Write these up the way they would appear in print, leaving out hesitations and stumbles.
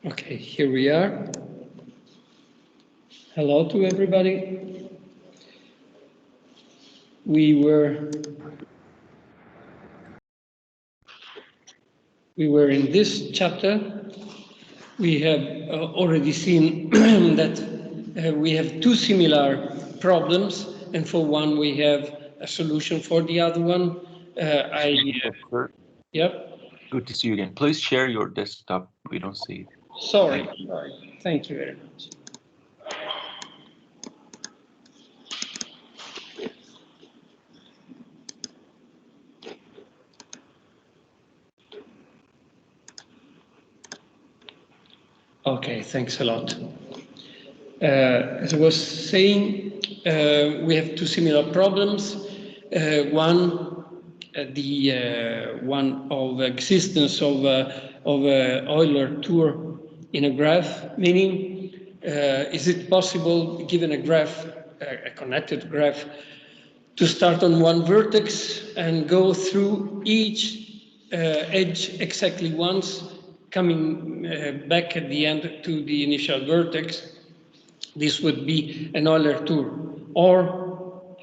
Okay, here we are. Hello to everybody. We were in this chapter. We have already seen that we have two similar problems, and for one we have a solution for the other one. Yep. Good to see you again. Please share your desktop. We don't see it. Sorry. Thank you very much. Okay, thanks a lot. As I was saying, we have two similar problems. One of existence of Euler tour in a graph, meaning is it possible, given a graph, a connected graph, to start on one vertex and go through each edge exactly once, coming back at the end to the initial vertex? This would be an Euler tour. Or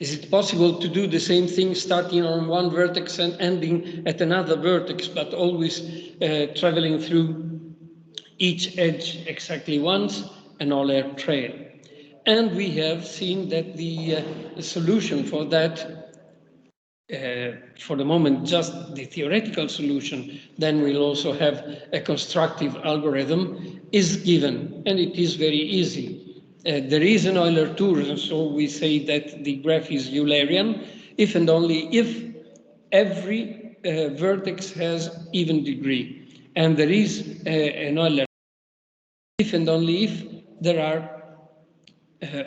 is it possible to do the same thing starting on one vertex and ending at another vertex, but always traveling through each edge exactly once, an Euler trail? And we have seen that the solution for that, for the moment, just the theoretical solution, then we'll also have a constructive algorithm, is given, and it is very easy. There is an Euler tour, and so we say that the graph is Eulerian, if and only if every vertex has even degree. And there is an Euler if and only if there are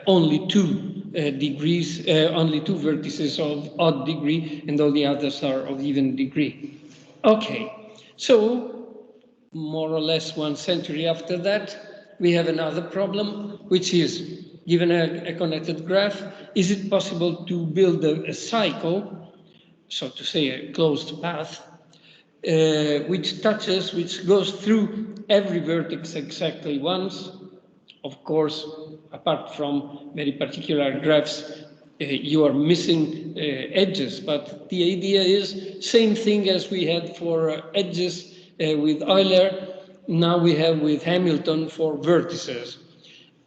only two degrees, only two vertices of odd degree, and all the others are of even degree. Okay, so more or less 1 century after that, we have another problem, which is, given a connected graph, is it possible to build a cycle, so to say a closed path, which goes through every vertex exactly once? Of course, apart from very particular graphs, you are missing edges, but the idea is same thing as we had for edges with Euler, now we have with Hamilton for vertices.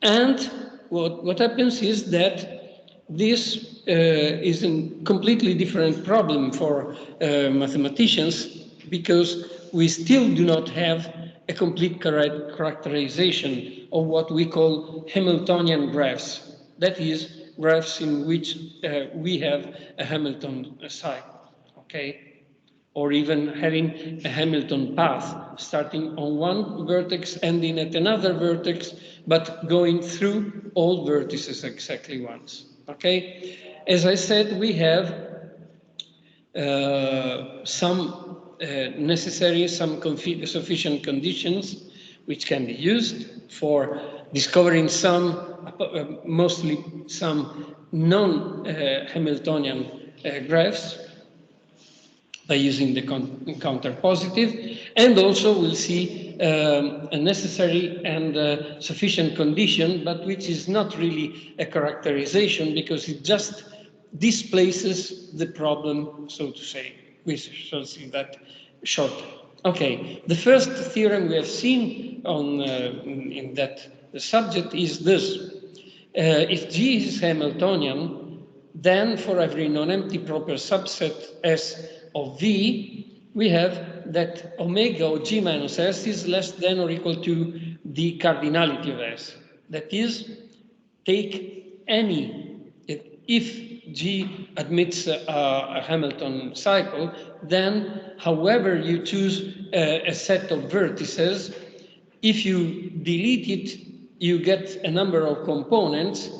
And what happens is that this is a completely different problem for mathematicians, because we still do not have a complete characterization of what we call Hamiltonian graphs. That is, graphs in which we have a Hamilton cycle, okay? Or even having a Hamilton path, starting on one vertex, ending at another vertex, but going through all vertices exactly once, okay? As I said, we have some necessary, some sufficient conditions which can be used for discovering some, mostly some non-Hamiltonian graphs by using the counter positive, and also we'll see a necessary and sufficient condition, but which is not really a characterization because it just displaces the problem, so to say. We shall see that shortly. Okay, the first theorem we have seen on in that subject is this. If G is Hamiltonian, then for every non-empty proper subset S of V, we have that omega of G minus S is less than or equal to the cardinality of S. That is, take any, if G admits a Hamilton cycle, then however you choose a set of vertices, if you delete it, you get a number of components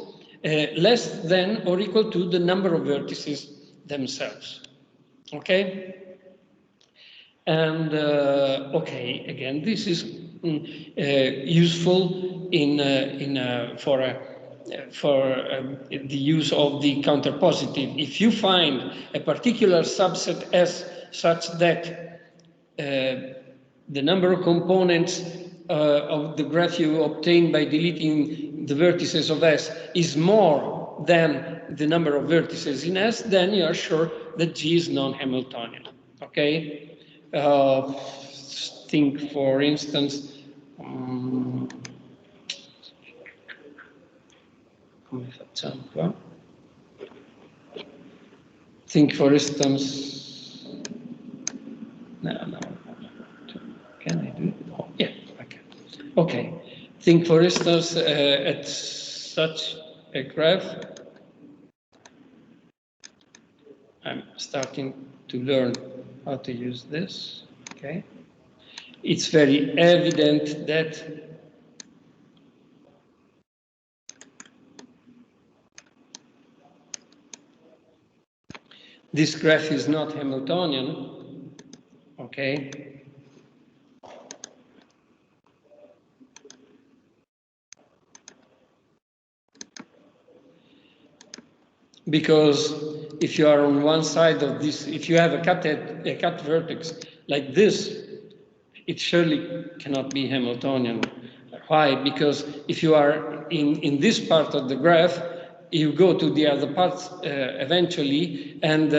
less than or equal to the number of vertices themselves. Okay? And okay, again, this is useful for the use of the counterpositive. If you find a particular subset S such that the number of components of the graph you obtain by deleting the vertices of S is more than the number of vertices in S, then you are sure that G is non-Hamiltonian. Okay? Think, for instance, come facciamo qua? Think, for instance, no. Can I do it? Oh, yeah, I can. Okay. Think, for instance, at such a graph. I'm starting to learn how to use this. Okay. It's very evident that this graph is not Hamiltonian. Okay. Because if you are on one side of this, if you have a cut vertex like this, it surely cannot be Hamiltonian. Why? Because if you are in this part of the graph, you go to the other parts eventually, and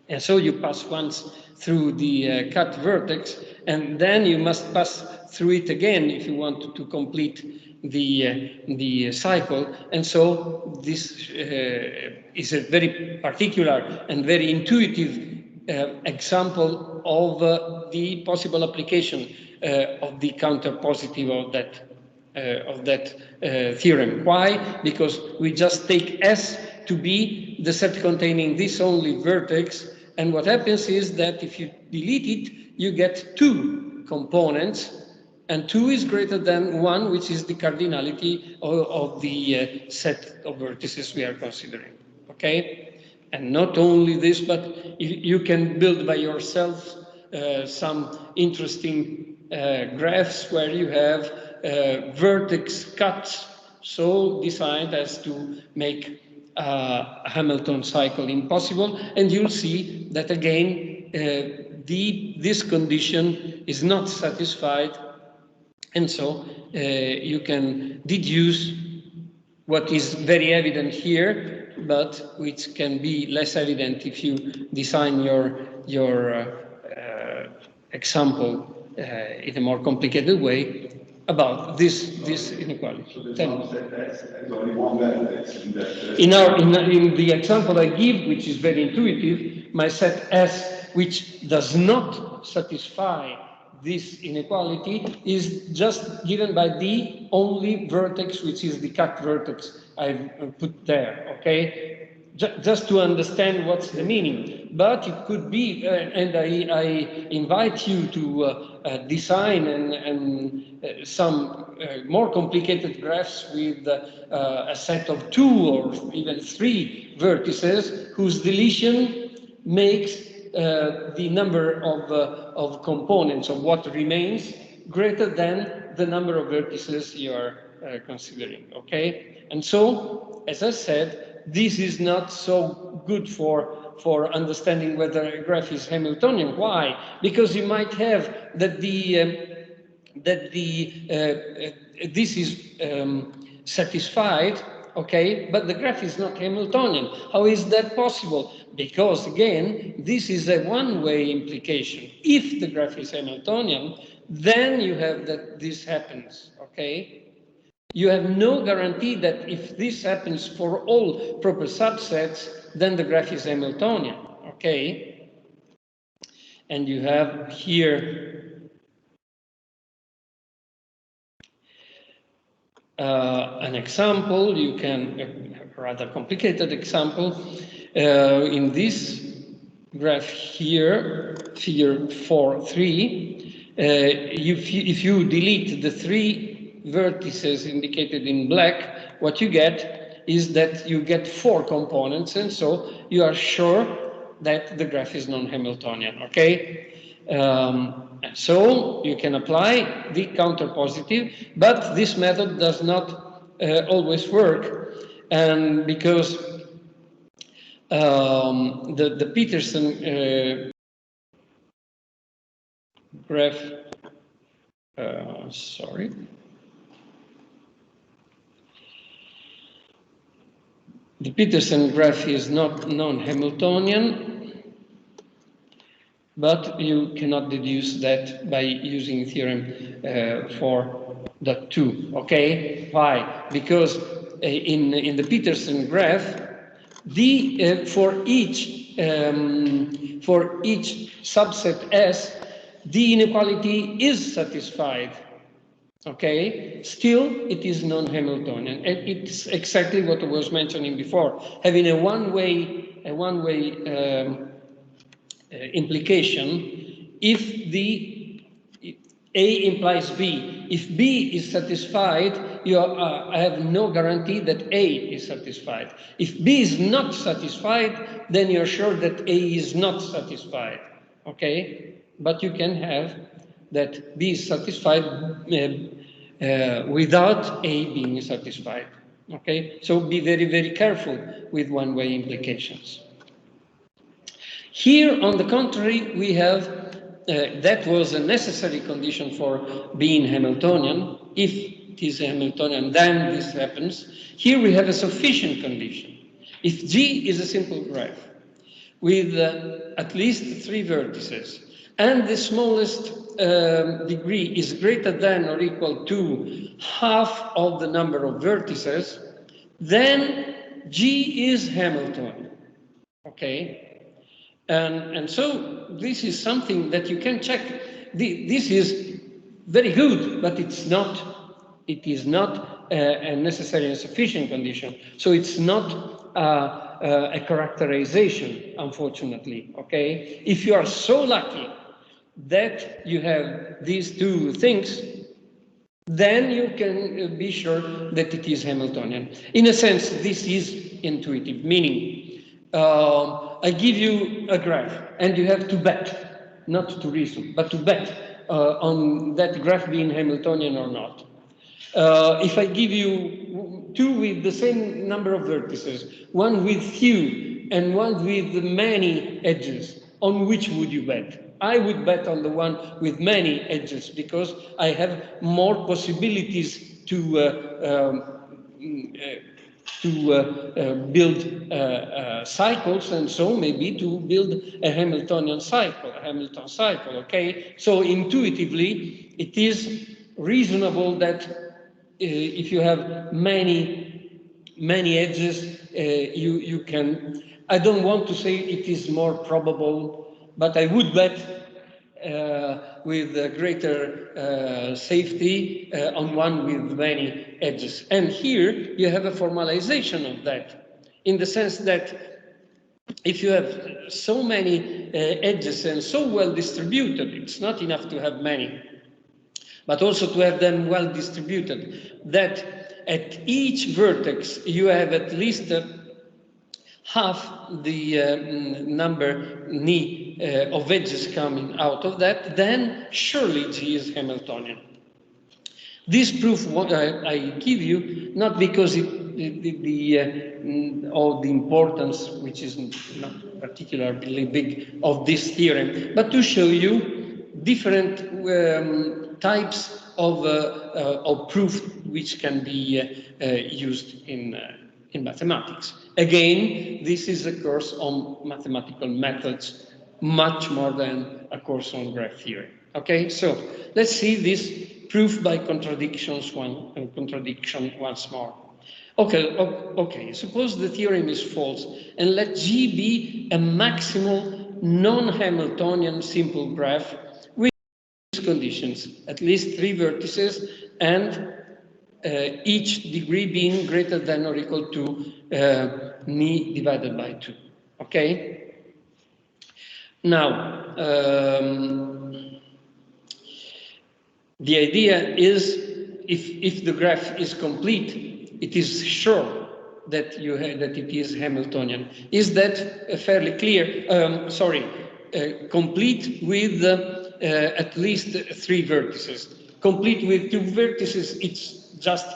and so you pass once through the cut vertex, and then you must pass through it again if you want to complete the cycle. And so this is a very particular and very intuitive example of the possible application of the counter-positive of that theorem. Why? Because we just take S to be the set containing this only vertex, and what happens is that if you delete it, you get two components, and 2 is greater than 1, which is the cardinality of the set of vertices we are considering. Okay? And not only this, but you can build by yourself some interesting graphs where you have vertex cuts so designed as to make a Hamilton cycle impossible, and you'll see that again this condition is not satisfied, and so you can deduce what is very evident here, but which can be less evident if you design your example in a more complicated way about this inequality. So there's only one vertex in that. In the example I give, which is very intuitive, my set S, which does not satisfy this inequality, is just given by the only vertex, which is the cut vertex I've put there, okay? Just to understand what's the meaning. But it could be, and I invite you to design and some more complicated graphs with a set of 2 or even 3 vertices whose deletion makes the number of components of what remains greater than the number of vertices you are considering, okay? And so, as I said, this is not so good for understanding whether a graph is Hamiltonian. Why? Because you might have that this is satisfied, okay, but the graph is not Hamiltonian. How is that possible? Because again, this is a one-way implication. If the graph is Hamiltonian, then you have that this happens, okay? You have no guarantee that if this happens for all proper subsets, then the graph is Hamiltonian, okay? And you have here an example. You can, a rather complicated example. In this graph here, figure 4.3, if you delete the 3 vertices indicated in black, what you get is that you get 4 components, and so you are sure that the graph is non-Hamiltonian, okay? So you can apply the counter-positive, but this method does not always work, and because the Peterson graph, sorry. The Petersen graph is not non-Hamiltonian, but you cannot deduce that by using theorem 4.2. Okay, why? Because in the Petersen graph, for each subset S, the inequality is satisfied. Okay, still it is non-Hamiltonian, and it's exactly what I was mentioning before. Having a one-way implication, if A implies B, if B is satisfied, you have no guarantee that A is satisfied. If B is not satisfied, then you're sure that A is not satisfied. Okay, but you can have that B is satisfied without A being satisfied. Okay, so be very, very careful with one-way implications. Here, on the contrary, we have that was a necessary condition for being Hamiltonian. If it is Hamiltonian, then this happens. Here we have a sufficient condition. If G is a simple graph with at least 3 vertices, and the smallest degree is greater than or equal to half of the number of vertices, then G is Hamiltonian. Okay? And so this is something that you can check. This is very good, but it is not a necessary and sufficient condition. So it's not a characterization, unfortunately, okay? If you are so lucky that you have these two things, then you can be sure that it is Hamiltonian. In a sense, this is intuitive, meaning I give you a graph and you have to bet, not to reason, but to bet on that graph being Hamiltonian or not. If I give you 2 with the same number of vertices, one with few and one with many edges, on which would you bet? I would bet on the one with many edges because I have more possibilities to build cycles, and so maybe to build a Hamiltonian cycle, a Hamilton cycle, okay? So intuitively, it is reasonable that if you have many edges, you can, I don't want to say it is more probable, but I would bet with greater safety on one with many edges. And here you have a formalization of that, in the sense that if you have so many edges and so well distributed, it's not enough to have many, but also to have them well distributed, that at each vertex you have at least half the number of edges coming out of that, then surely G is Hamiltonian. This proof what I give you, not because of the importance, which is not particularly big, of this theorem, but to show you different types of proof which can be used in mathematics. Again, this is a course on mathematical methods, much more than a course on graph theory. Okay, so let's see this proof by contradiction once more. Okay, suppose the theorem is false, and let G be a maximal non-Hamiltonian simple graph with these conditions, at least 3 vertices and each degree being greater than or equal to μ divided by 2. Okay? Now, the idea is if the graph is complete, it is sure that that it is Hamiltonian. Is that fairly clear? Complete with at least 3 vertices. Complete with 2 vertices, it's just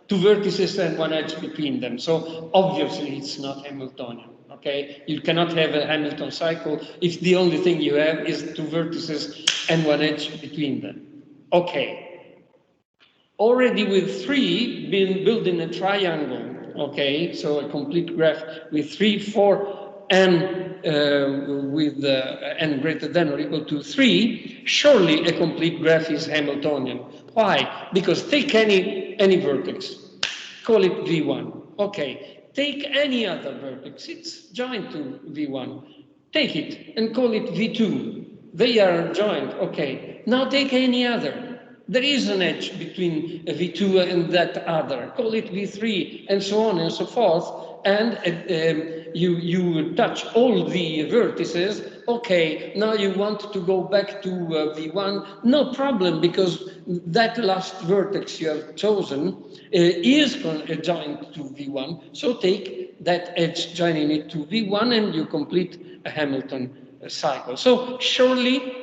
two vertices and one edge between them. So obviously it's not Hamiltonian. Okay, you cannot have a Hamilton cycle if the only thing you have is two vertices and one edge between them. Okay, already with three, building a triangle. Okay, so a complete graph with 3, 4, and with n greater than or equal to 3, surely a complete graph is Hamiltonian. Why? Because take any vertex, call it V1. Okay, take any other vertex, it's joined to V1. Take it and call it V2. They are joined, okay. Now take any other. There is an edge between V2 and that other. Call it V3, and so on and so forth. And you touch all the vertices. Okay, now you want to go back to V1. No problem, because that last vertex you have chosen is joined to V1. So take that edge joining it to V1 and you complete a Hamilton cycle. So surely,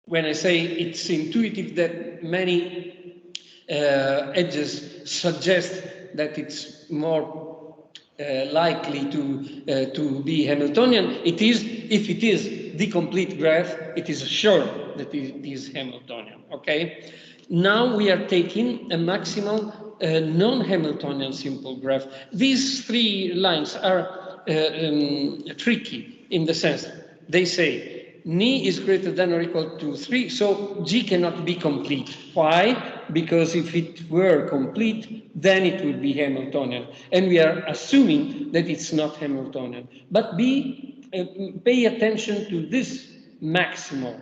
when I say it's intuitive that many edges suggest that it's more likely to be Hamiltonian, it is, if it is the complete graph, it is sure that it is Hamiltonian, okay? Now we are taking a maximal non-Hamiltonian simple graph. These three lines are tricky in the sense they say Ni is greater than or equal to 3, so G cannot be complete. Why? Because if it were complete, then it would be Hamiltonian. And we are assuming that it's not Hamiltonian. But pay attention to this maximal,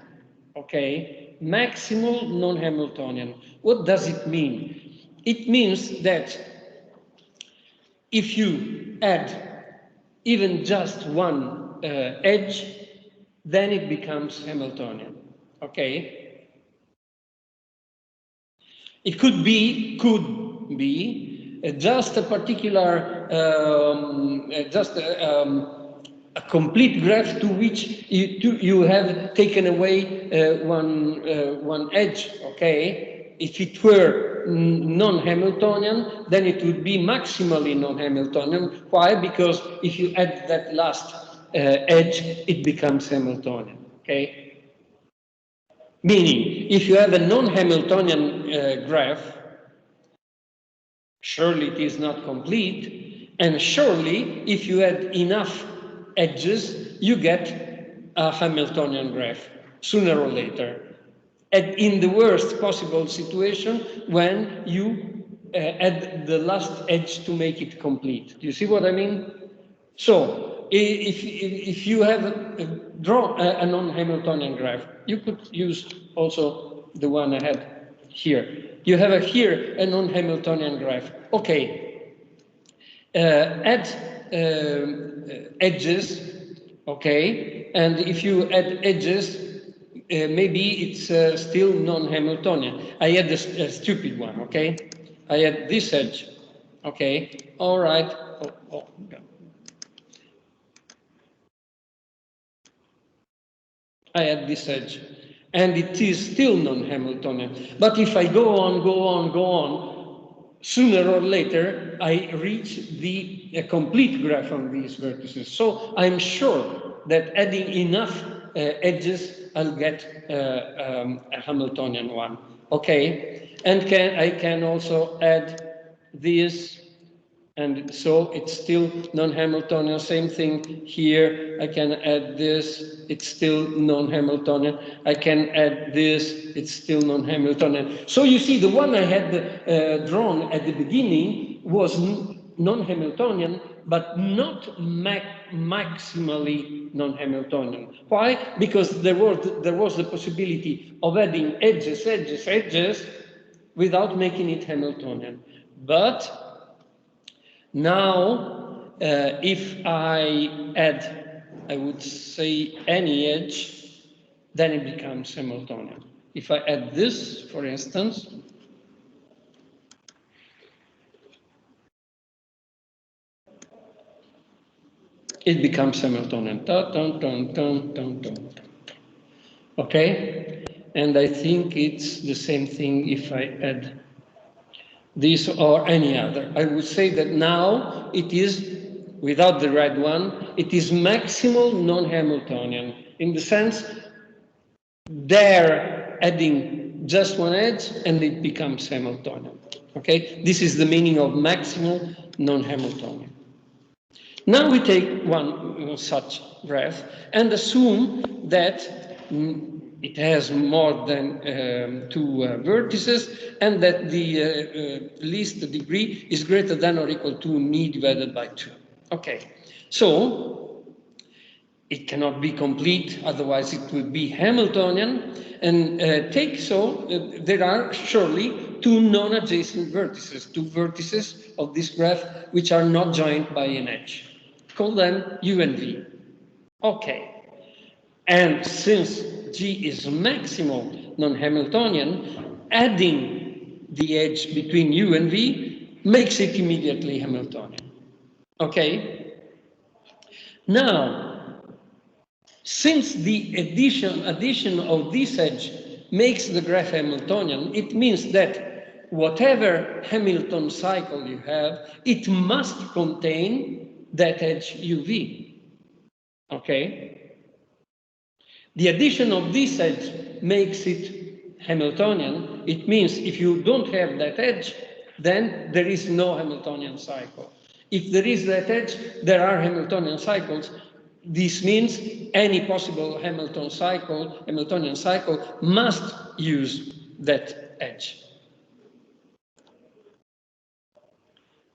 okay? Maximal non-Hamiltonian. What does it mean? It means that if you add even just one edge, then it becomes Hamiltonian, okay? It could be just a particular, a complete graph to which you have taken away one edge, okay? If it were non-Hamiltonian, then it would be maximally non-Hamiltonian. Why? Because if you add that last edge, it becomes Hamiltonian, okay? Meaning, if you have a non-Hamiltonian graph, surely it is not complete, and surely if you add enough edges, you get a Hamiltonian graph, sooner or later. And in the worst possible situation, when you add the last edge to make it complete. Do you see what I mean? So, if you have drawn a non-Hamiltonian graph, you could use also the one I had here. You have here a non-Hamiltonian graph. Okay, add edges, okay, and if you add edges, maybe it's still non-Hamiltonian. I had a stupid one, okay? I had this edge, okay? All right. I had this edge, and it is still non-Hamiltonian. But if I go on, sooner or later, I reach the complete graph on these vertices. So I'm sure that adding enough edges, I'll get a Hamiltonian one. Okay, and I can also add this. And so it's still non-Hamiltonian. Same thing here. I can add this. It's still non-Hamiltonian. I can add this. It's still non-Hamiltonian. So you see, the one I had drawn at the beginning was non-Hamiltonian, but not maximally non-Hamiltonian. Why? Because there was the possibility of adding edges, without making it Hamiltonian. But now, if I add, I would say, any edge, then it becomes Hamiltonian. If I add this, for instance, it becomes Hamiltonian. Okay? And I think it's the same thing if I add this or any other. I would say that now it is, without the red one, it is maximal non-Hamiltonian, in the sense there adding just one edge and it becomes Hamiltonian. Okay, this is the meaning of maximal non-Hamiltonian. Now we take one such graph and assume that it has more than two vertices and that the least degree is greater than or equal to μ divided by 2. Okay, so it cannot be complete, otherwise it would be Hamiltonian. And there are surely two non-adjacent vertices, two vertices of this graph which are not joined by an edge. Call them U and V. Okay. And since G is maximal non-Hamiltonian, adding the edge between U and V makes it immediately Hamiltonian. Okay? Now, since the addition of this edge makes the graph Hamiltonian, it means that whatever Hamilton cycle you have, it must contain that edge UV. Okay? The addition of this edge makes it Hamiltonian. It means if you don't have that edge, then there is no Hamiltonian cycle. If there is that edge, there are Hamiltonian cycles. This means any possible Hamiltonian cycle must use that edge.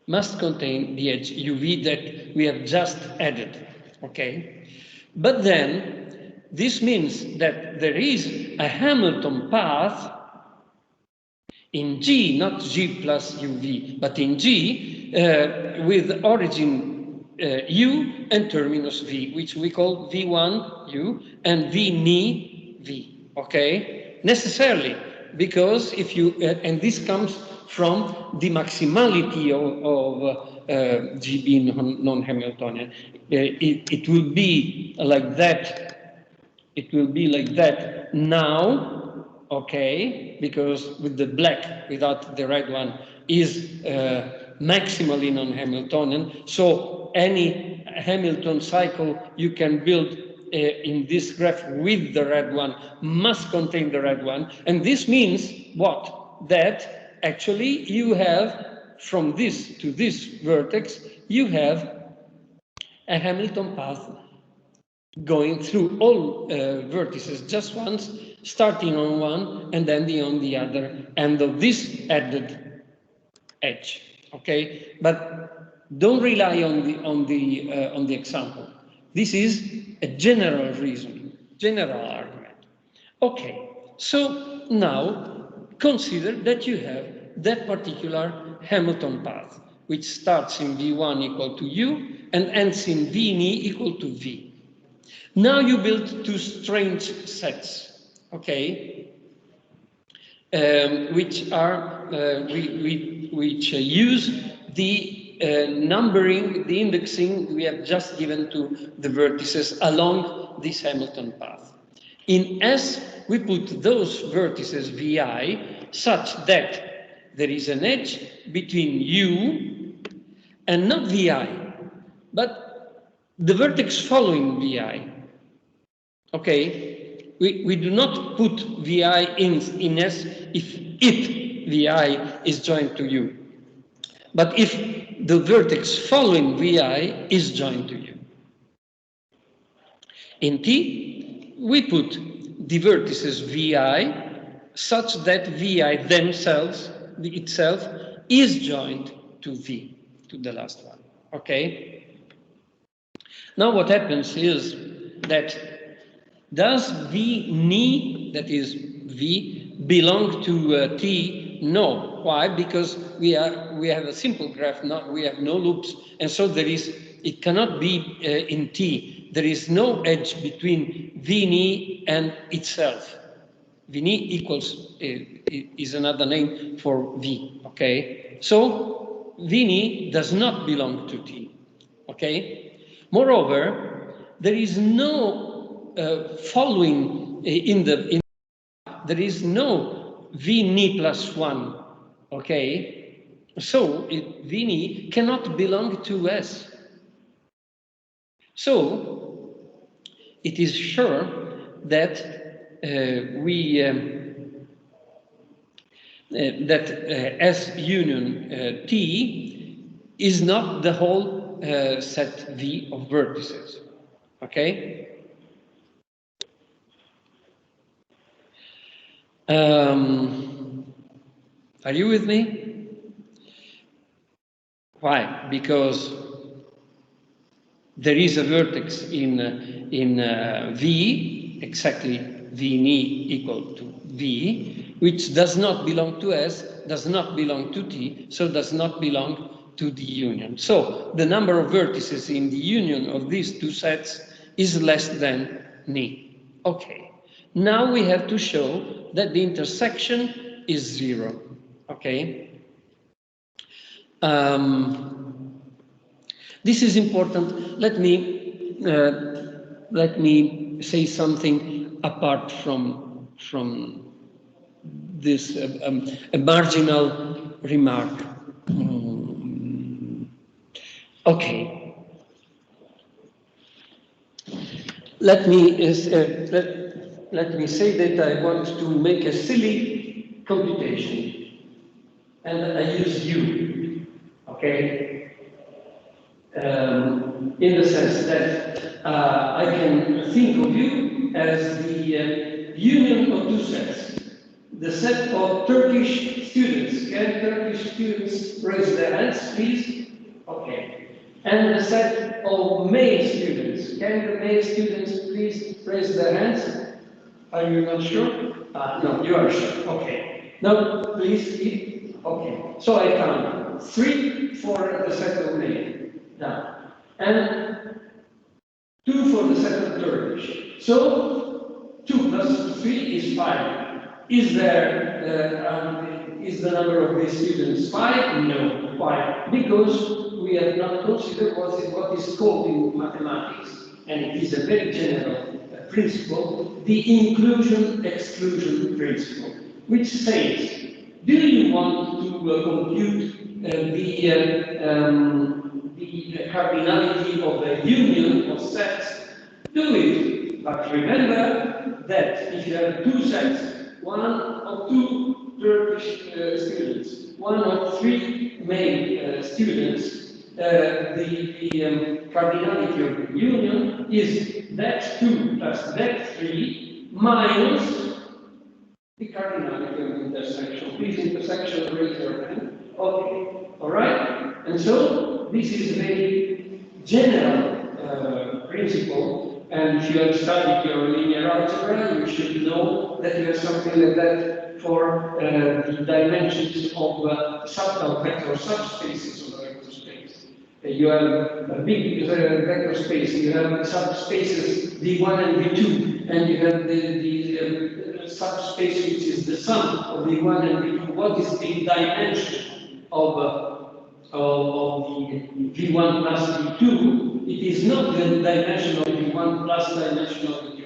Must contain the edge UV that we have just added, okay? But then, this means that there is a Hamilton path in G, not G plus UV, but in G, with origin U and terminus V, which we call V1 U and V ni V, okay? Necessarily, because if you, and this comes from the maximality of GB non-Hamiltonian. It will be like that. It will be like that now, okay, because with the black, without the red one, is maximally non-Hamiltonian. So any Hamilton cycle you can build in this graph with the red one must contain the red one. And this means what? That actually you have, from this to this vertex, you have a Hamilton path going through all vertices just once, starting on one and ending on the other end of this added edge. Okay, but don't rely on the example. This is a general reason, general argument. Okay, so now consider that you have that particular Hamilton path, which starts in V1 equal to U and ends in V ni equal to V. Now you build two strange sets, okay, which use the numbering, the indexing we have just given to the vertices along this Hamilton path. In S, we put those vertices Vi such that there is an edge between U and not Vi, but the vertex following Vi. Okay, we do not put Vi in S if Vi is joined to U, but if the vertex following Vi is joined to U. In T, we put the vertices Vi such that Vi itself is joined to V, to the last one, okay? Now what happens is that does V ni, that is V, belong to T? No. Why? Because we have a simple graph, we have no loops, and so it cannot be in T. There is no edge between V ni and itself. V ni equals is another name for V, okay? So V ni does not belong to T, okay? Moreover, there is no following there is no V ni plus 1, okay? So Vini cannot belong to S. So it is sure that S union T is not the whole set V of vertices. Okay? Are you with me? Why? Because there is a vertex in V, exactly Vini equal to V, which does not belong to S, does not belong to T, so does not belong to the union. So the number of vertices in the union of these two sets is less than Ni. Okay. Now we have to show that the intersection is 0. Okay. This is important. Let me say something apart from this a marginal remark. Okay. Let me say that I want to make a silly computation, and I use U. Okay. In the sense that I can think of you as the union of two sets. The set of Turkish students. Can Turkish students raise their hands, please? Okay. And the set of male students. Can the male students please raise their hands? Are you not sure? No, you are sure. Okay. Now, please keep. Okay. So I count 3 for the set of male. Now, and 2 for the set of Turkish. So 2 plus 3 is 5. Is the number of these students 5? No. Why? Because we have not considered what is called in mathematics, and it is a very general principle, the inclusion-exclusion principle, which says, do you want to compute the cardinality of a union of sets? Do it. But remember that if you have two sets, one of 2 Turkish students, one of 3 male students, the cardinality of the union is that 2 plus that 3 minus the cardinality of the intersection. Please, intersection, raise your hand. Okay, all right? And so this is a very general principle, and if you have studied your linear algebra, you should know that you have something like that for the dimensions of vector subspaces of a vector space. You have a big vector space, you have subspaces V1 and V2, and you have the subspace which is the sum of V1 and V2. What is the dimension of the V1 plus V2? It is not the dimension of V1 plus dimension of V2.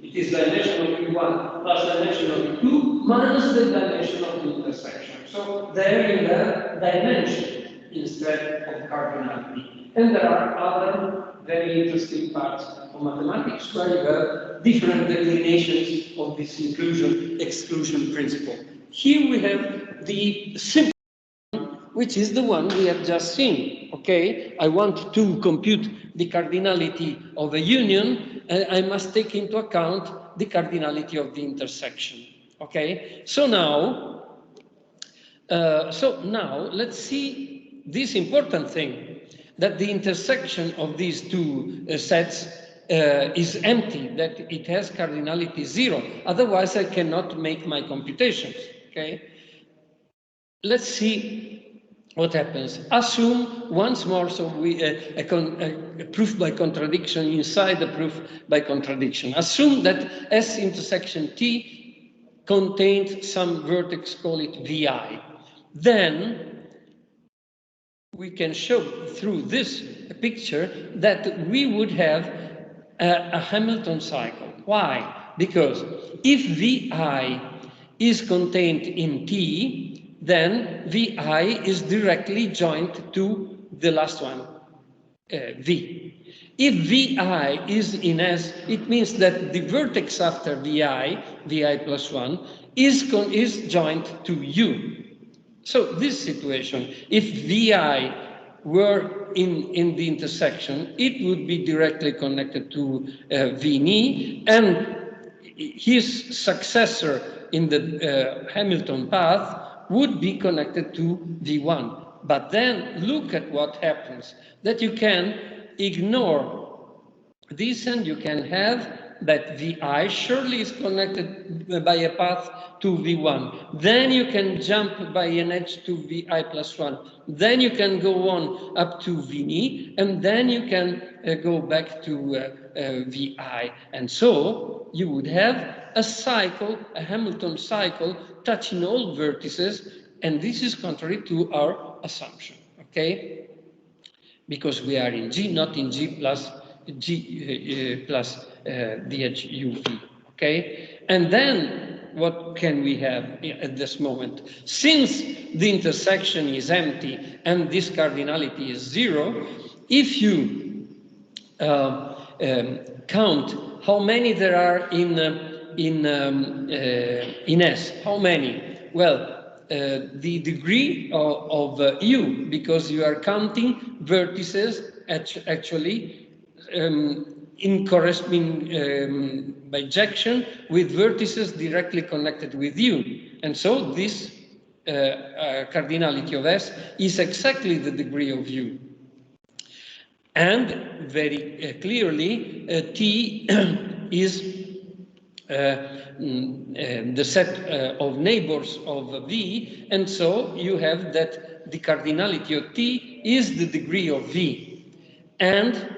It is dimension of V1 plus dimension of V2 minus the dimension of the intersection. So there you have dimension instead of cardinality. And there are other very interesting parts of mathematics where you have different declinations of this inclusion-exclusion principle. Here we have the simple, which is the one we have just seen. Okay, I want to compute the cardinality of a union, and I must take into account the cardinality of the intersection. Okay, so now let's see this important thing, that the intersection of these two sets is empty, that it has cardinality 0. Otherwise, I cannot make my computations. Okay, let's see what happens. Assume once more, so a proof by contradiction inside the proof by contradiction. Assume that S intersection T contains some vertex, call it VI. Then we can show through this picture that we would have a Hamilton cycle. Why? Because if VI is contained in T, then Vi is directly joined to the last one, V. If Vi is in S, it means that the vertex after Vi plus 1, is joined to U. So this situation, if Vi were in the intersection, it would be directly connected to Vini, and his successor in the Hamilton path would be connected to V1. But then look at what happens, that you can ignore this and you can have that Vi surely is connected by a path to V1. Then you can jump by an edge to Vi plus 1. Then you can go on up to Vini, and then you can go back to Vi. And so you would have a cycle, a Hamilton cycle, touching all vertices, and this is contrary to our assumption, okay? Because we are in G, not in G plus DHUV, okay? And then what can we have at this moment? Since the intersection is empty and this cardinality is 0, if you count how many there are in S, how many? Well, the degree of U, because you are counting vertices actually in corresponding bijection with vertices directly connected with U. And so this cardinality of S is exactly the degree of U. And very clearly, T is the set of neighbors of V, and so you have that the cardinality of T is the degree of V. And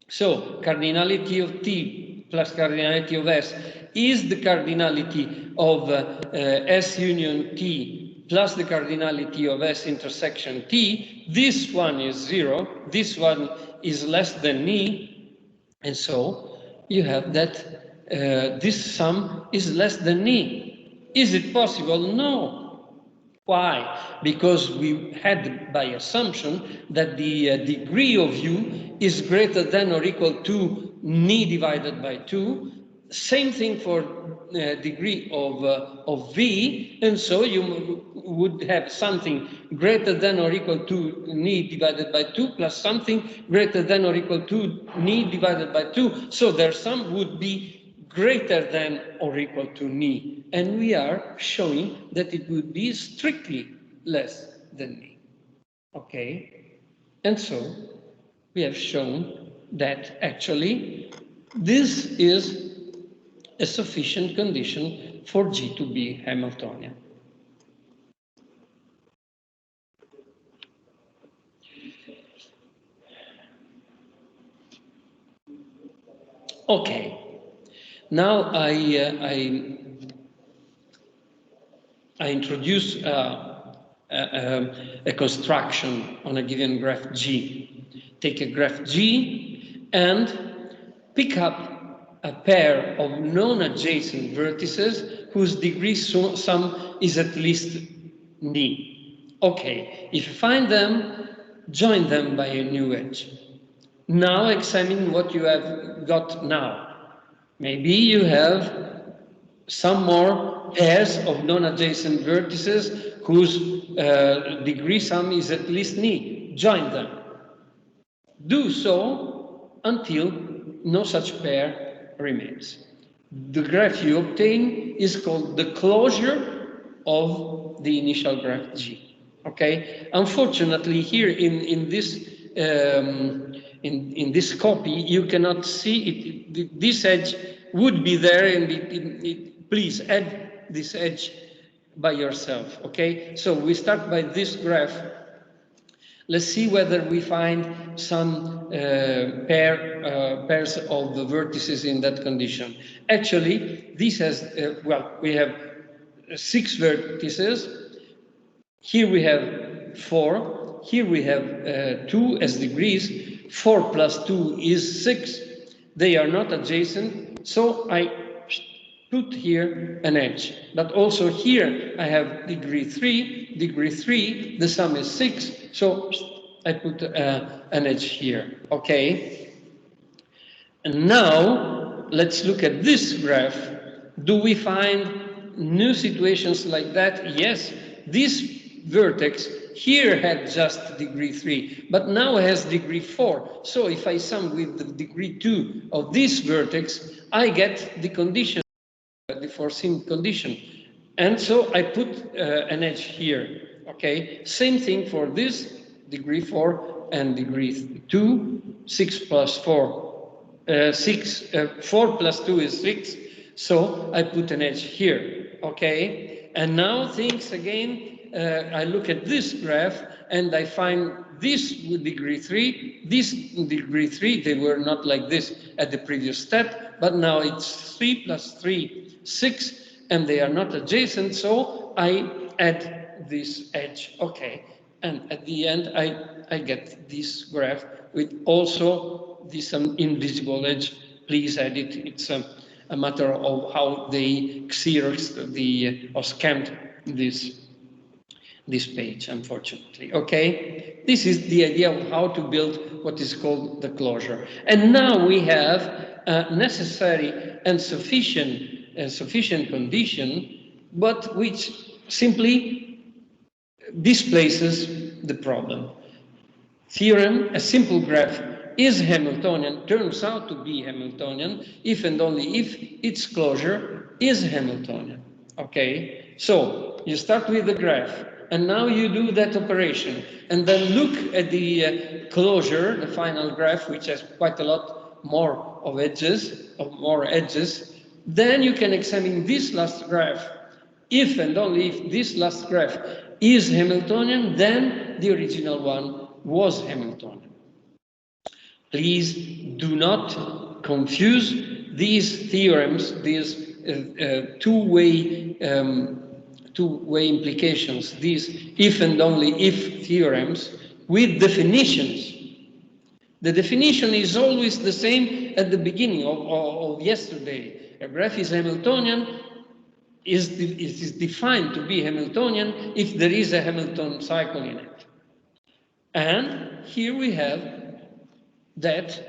so cardinality of T plus cardinality of S is the cardinality of S union T plus the cardinality of S intersection T. This one is 0, this one is less than E, and so you have that this sum is less than E. Is it possible? No. Why? Because we had by assumption that the degree of U is greater than or equal to Ni divided by 2. Same thing for degree of V, and so you would have something greater than or equal to Ni divided by 2 plus something greater than or equal to Ni divided by 2. So their sum would be greater than or equal to Ni. And we are showing that it would be strictly less than Ni. Okay? And so we have shown that actually this is a sufficient condition for G to be Hamiltonian. Okay. Now I introduce a construction on a given graph G. Take a graph G and pick up a pair of non-adjacent vertices whose degree sum is at least Ni. Okay, if you find them, join them by a new edge. Now examine what you have got now. Maybe you have some more pairs of non-adjacent vertices whose degree sum is at least Ni. Join them. Do so until no such pair remains. The graph you obtain is called the closure of the initial graph G. Okay. Unfortunately, here in this in this copy, you cannot see it. This edge would be there, and please add this edge by yourself. Okay. So we start by this graph. Let's see whether we find some pairs of the vertices in that condition. Actually, this has, well, we have 6 vertices. Here we have 4. Here we have 2 as degrees. 4 plus 2 is 6. They are not adjacent, so I put here an edge. But also here I have degree 3, the sum is 6, so I put an edge here, okay? And now let's look at this graph. Do we find new situations like that? Yes, this vertex here had just degree 3, but now has degree 4. So if I sum with the degree 2 of this vertex, I get the condition, the foreseen condition. And so I put an edge here, okay? Same thing for this, degree 4 and degree 2, 6 plus 4, 4 plus 2 is 6, so I put an edge here, okay? And now things again, I look at this graph and I find this with degree 3, this degree 3, they were not like this at the previous step, but now it's 3 plus 3, 6, and they are not adjacent, so I add this edge, okay. And at the end, I get this graph with also this invisible edge. Please add it. It's a matter of how they Xeroxed or scanned this page, unfortunately, okay? This is the idea of how to build what is called the closure. And now we have a necessary and sufficient condition, but which simply displaces the problem. Theorem, a simple graph is Hamiltonian, turns out to be Hamiltonian, if and only if its closure is Hamiltonian, okay? So, you start with the graph, and now you do that operation, and then look at the closure, the final graph, which has quite a lot more of edges, then you can examine this last graph. If and only if this last graph is Hamiltonian, then the original one was Hamiltonian. Please do not confuse these theorems, these two-way implications, these if and only if theorems, with definitions. The definition is always the same at the beginning of yesterday. A graph is Hamiltonian, is defined to be Hamiltonian if there is a Hamilton cycle in it. And here we have that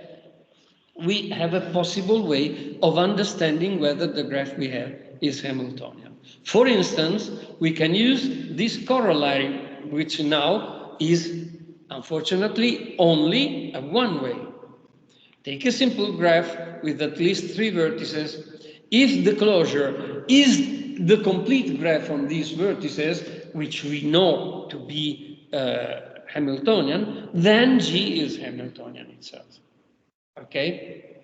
we have a possible way of understanding whether the graph we have is Hamiltonian. For instance, we can use this corollary, which now is unfortunately only a one-way. Take a simple graph with at least 3 vertices. If the closure is the complete graph on these vertices, which we know to be Hamiltonian, then G is Hamiltonian itself. Okay?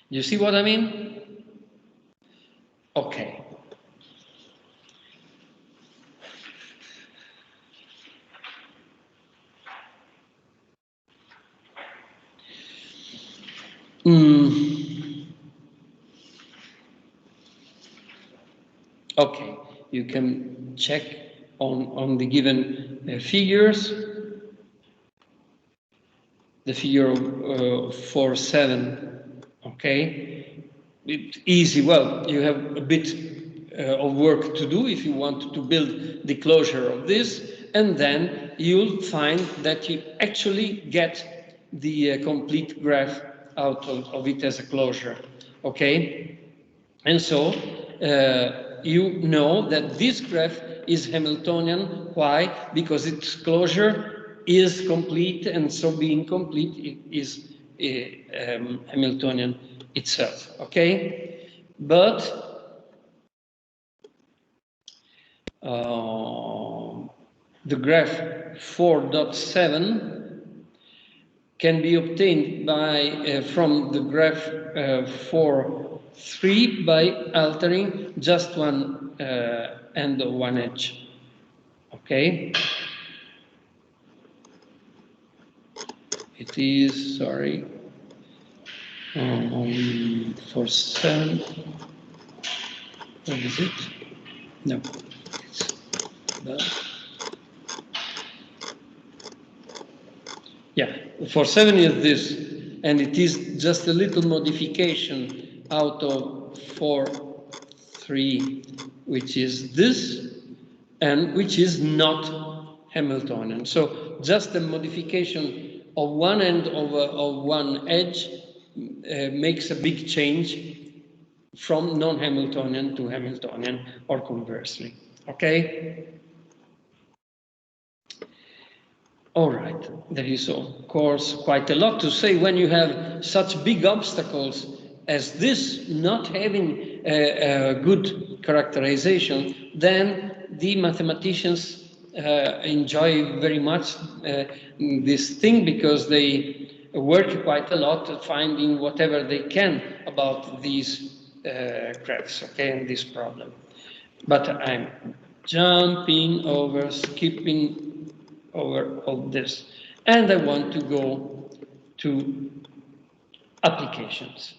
You see what I mean? Okay. Okay, you can check on the given figures. The figure of 4-7, okay? It's easy. Well, you have a bit of work to do if you want to build the closure of this, and then you'll find that you actually get the complete graph out of it as a closure, okay? And so you know that this graph is Hamiltonian. Why? Because its closure is complete, and so being complete, it is Hamiltonian itself, okay? But the graph 4.7 can be obtained by from the graph 4.3 by altering just one end of one edge, okay? It is, sorry, 4.7, what is it? No, it's that. Yeah, 4.7 is this, and it is just a little modification out of 4, 3, which is this, and which is not Hamiltonian. So just the modification of one end of one edge makes a big change from non-Hamiltonian to Hamiltonian, or conversely. Okay? All right, there is of course quite a lot to say when you have such big obstacles as this not having a good characterization. Then the mathematicians enjoy very much this thing, because they work quite a lot finding whatever they can about these graphs, okay, and this problem. But I'm jumping over, skipping over all this, and I want to go to applications.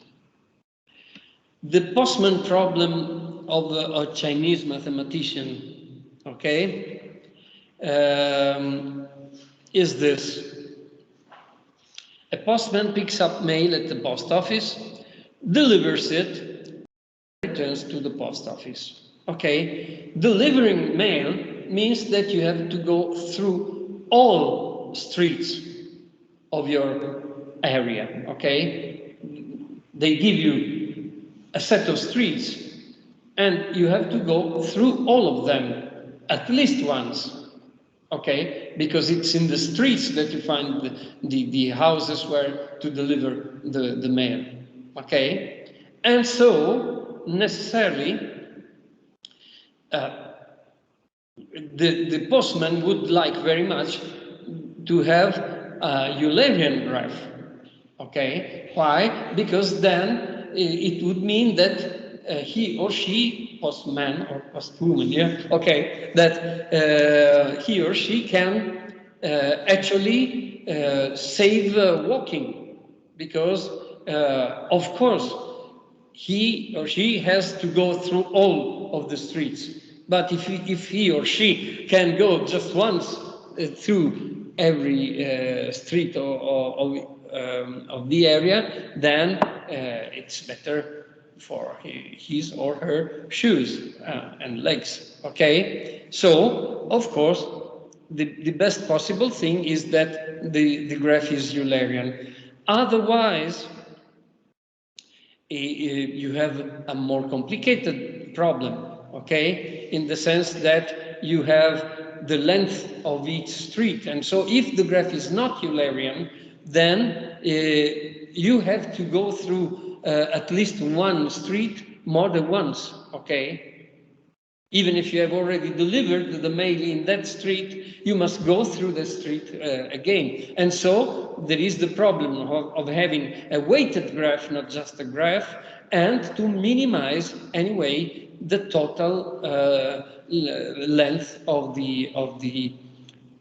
The postman problem of a Chinese mathematician, okay, is this. A postman picks up mail at the post office, delivers it, returns to the post office. Okay, delivering mail means that you have to go through all streets of your area. Okay, they give you a set of streets, and you have to go through all of them at least once. Okay, because it's in the streets that you find the houses where to deliver the mail. Okay, and so necessarily the postman would like very much to have a Eulerian graph. Okay, why? Because then it would mean that he or she, postman or postwoman, yeah, okay, that he or she can actually save walking, because of course he or she has to go through all of the streets. But if he or she can go just once through every street of the area, then it's better for his or her shoes and legs. Okay, so of course the best possible thing is that the graph is Eulerian. Otherwise, you have a more complicated problem, okay, in the sense that you have the length of each street. And so if the graph is not Eulerian, then you have to go through at least one street more than once, okay? Even if you have already delivered the mail in that street, you must go through the street again. And so there is the problem of having a weighted graph, not just a graph, and to minimize anyway the total length of the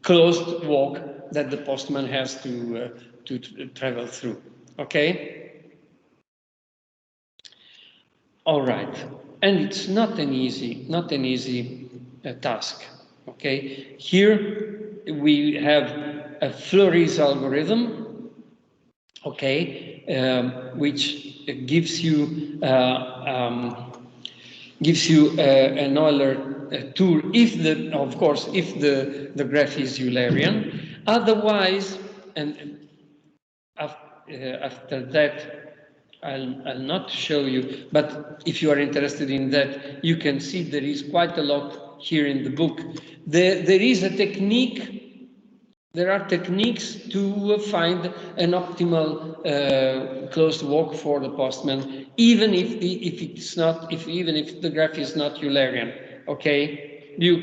closed walk that the postman has to travel through. Okay? All right, and it's not an easy task. Okay, here we have a Fleury's algorithm. Okay, which gives you an Euler tool if the graph is Eulerian. Otherwise, and after that, I'll not show you, but if you are interested in that, you can see there is quite a lot here in the book. There is a technique, there are techniques to find an optimal closed walk for the postman, even if the graph is not Eulerian. Okay, you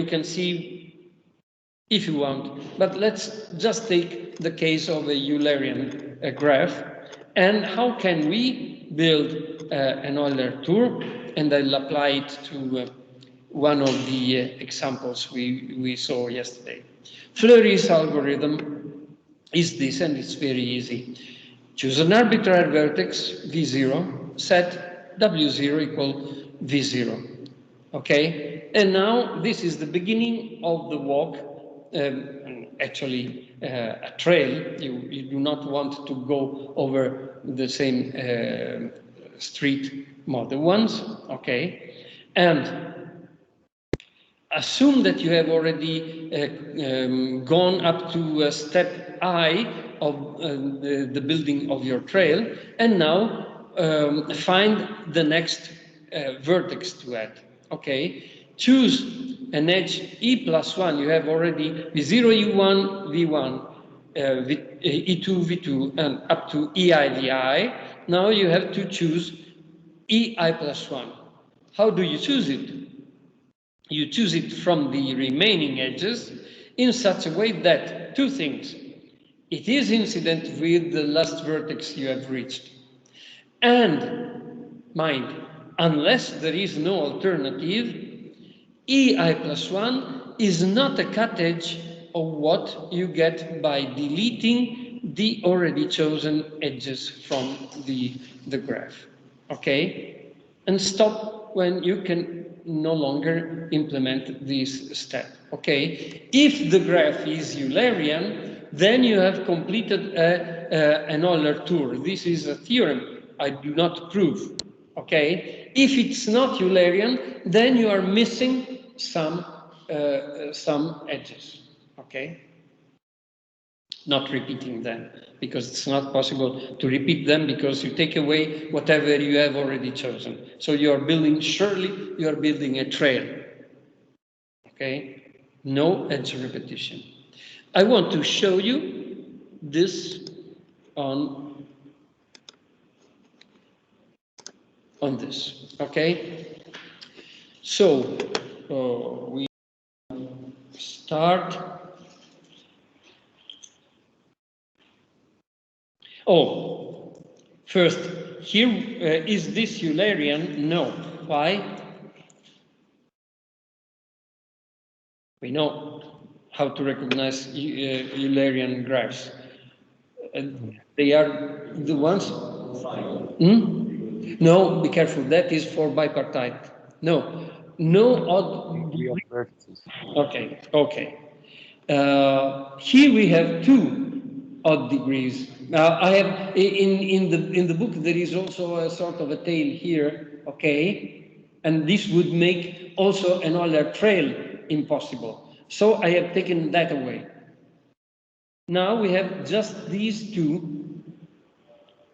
can see if you want, but let's just take the case of a Eulerian graph. And how can we build an Euler tour? And I'll apply it to one of the examples we saw yesterday. Fleury's algorithm is this, and it's very easy. Choose an arbitrary vertex, V0, set W0 equal V0. Okay? And now this is the beginning of the walk. Actually, a trail. You do not want to go over the same street model ones, okay? And assume that you have already gone up to step I of the building of your trail, and now find the next vertex to add. Okay, choose an edge E plus 1. You have already V0, U1, V1, E2, V2, and up to EI, VI. Now you have to choose EI plus 1. How do you choose it? You choose it from the remaining edges in such a way that two things. It is incident with the last vertex you have reached. And mind, unless there is no alternative, EI plus 1 is not a cut edge of what you get by deleting the already chosen edges from the graph. Okay? And stop when you can no longer implement this step. Okay? If the graph is Eulerian, then you have completed an Euler tour. This is a theorem I do not prove. Okay? If it's not Eulerian, then you are missing some edges. Okay? Not repeating them, because it's not possible to repeat them because you take away whatever you have already chosen. So you are building, surely you are building a trail. Okay? No edge repetition. I want to show you this on this. Okay? So we start. Oh, first, here is this Eulerian? No. Why? We know how to recognize Eulerian graphs. They are the ones. No, be careful. That is for bipartite. No, no odd degree. Okay, okay. Here we have two odd degrees. I have in the book there is also a sort of a tail here. Okay, and this would make also an Euler trail impossible. So I have taken that away. Now we have just these two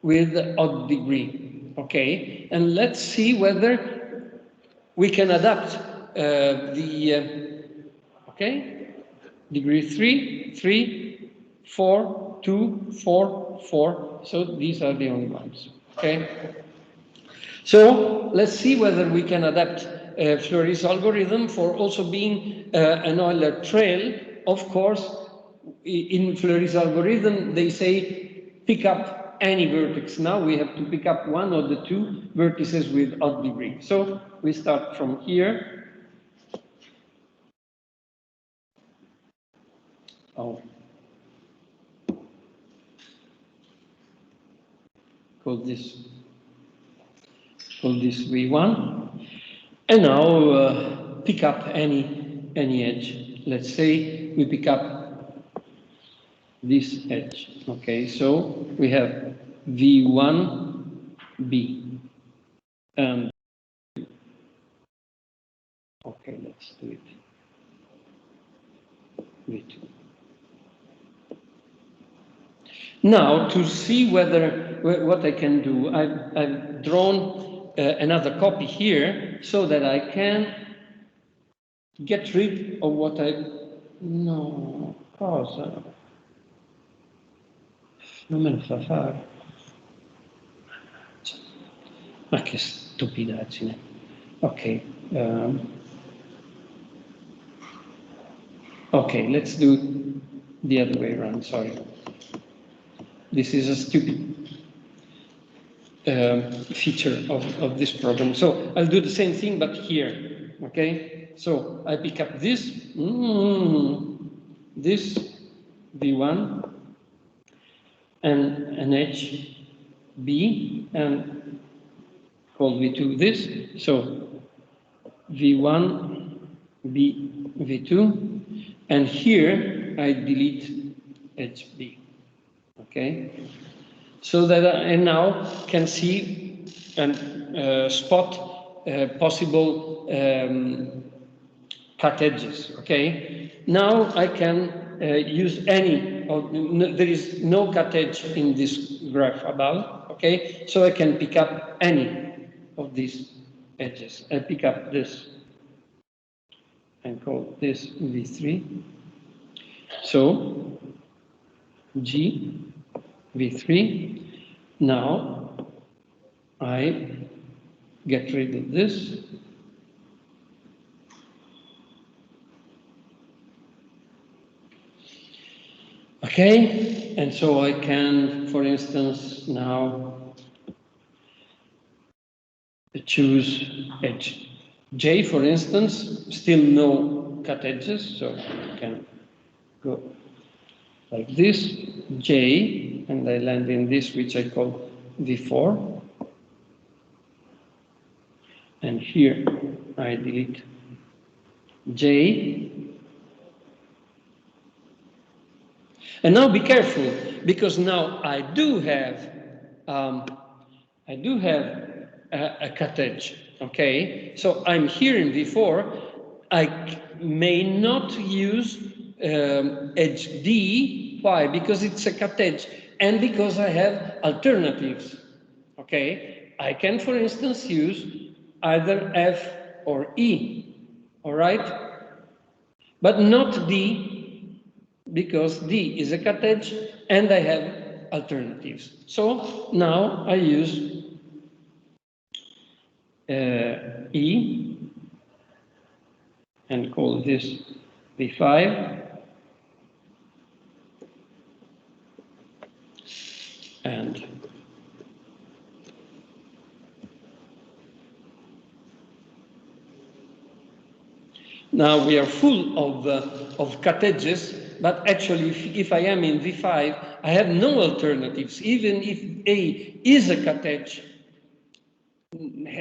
with odd degree, okay? And let's see whether we can adapt okay? Degree 3, 3, 4, 2, 4, 4. So these are the only ones, okay? So let's see whether we can adapt Fleury's algorithm for also being an Euler trail. Of course, in Fleury's algorithm, they say pick up any vertex. Now we have to pick up one of the two vertices with odd degree. So we start from here. Oh. Call this V1. And now pick up any edge. Let's say we pick up this edge. Okay, so we have V1B. And okay, let's do it. V2. Now, to see what I can do, I've drawn another copy here so that I can get rid of what no, cosa? Non me lo fa fare. Ma che stupidaggine. Ok. Okay, let's do the other way around, sorry. This is a stupid feature of this program. So I'll do the same thing, but here, okay? So I pick up this, this V1, and an edge B, and call V2 this. So V1, B, V2, and here I delete edge B. Okay, so that I now can see and spot possible cut edges, okay? Now I can use any, there is no cut edge in this graph above, okay? So I can pick up any of these edges. I pick up this and call this V3. So G, V3. Now I get rid of this. Okay, and so I can, for instance, now choose edge J, for instance, still no cut edges, so I can go like this, J, and I land in this, which I call V4. And here I delete J. And now be careful, because now I do have a cut edge, okay? So I'm here in V4. I may not use edge D. Why? Because it's a cut edge and because I have alternatives, okay? I can, for instance, use either F or E, all right? But not D, because D is a cut edge and I have alternatives. So now I use E and call this V5. And now we are full of cut edges, but actually if I am in V5, I have no alternatives. Even if A is a cut edge,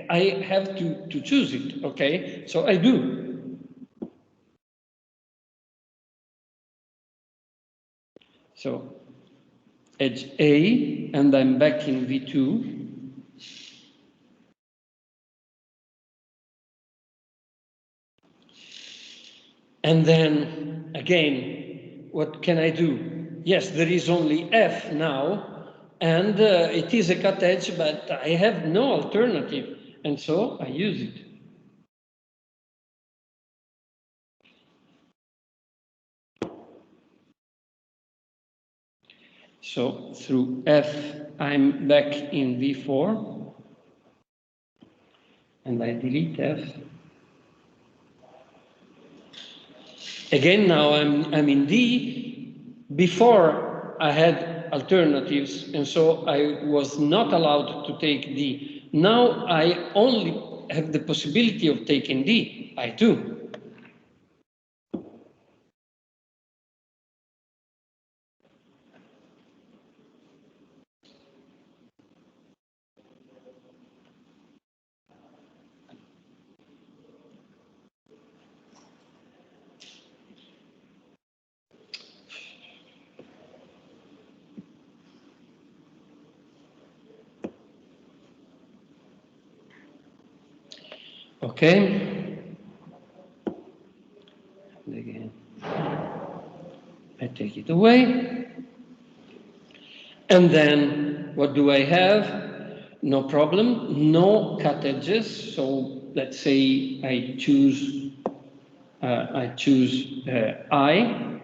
I have to choose it, okay? So I do. So edge A, and I'm back in V2. And then again, what can I do? Yes, there is only F now, and it is a cut edge, but I have no alternative, and so I use it. So through F, I'm back in V4, and I delete F. Again, now I'm in D. Before I had alternatives, and so I was not allowed to take D. Now I only have the possibility of taking D. I do. Okay. And again, I take it away. And then what do I have? No problem, no cut edges. So let's say I choose I.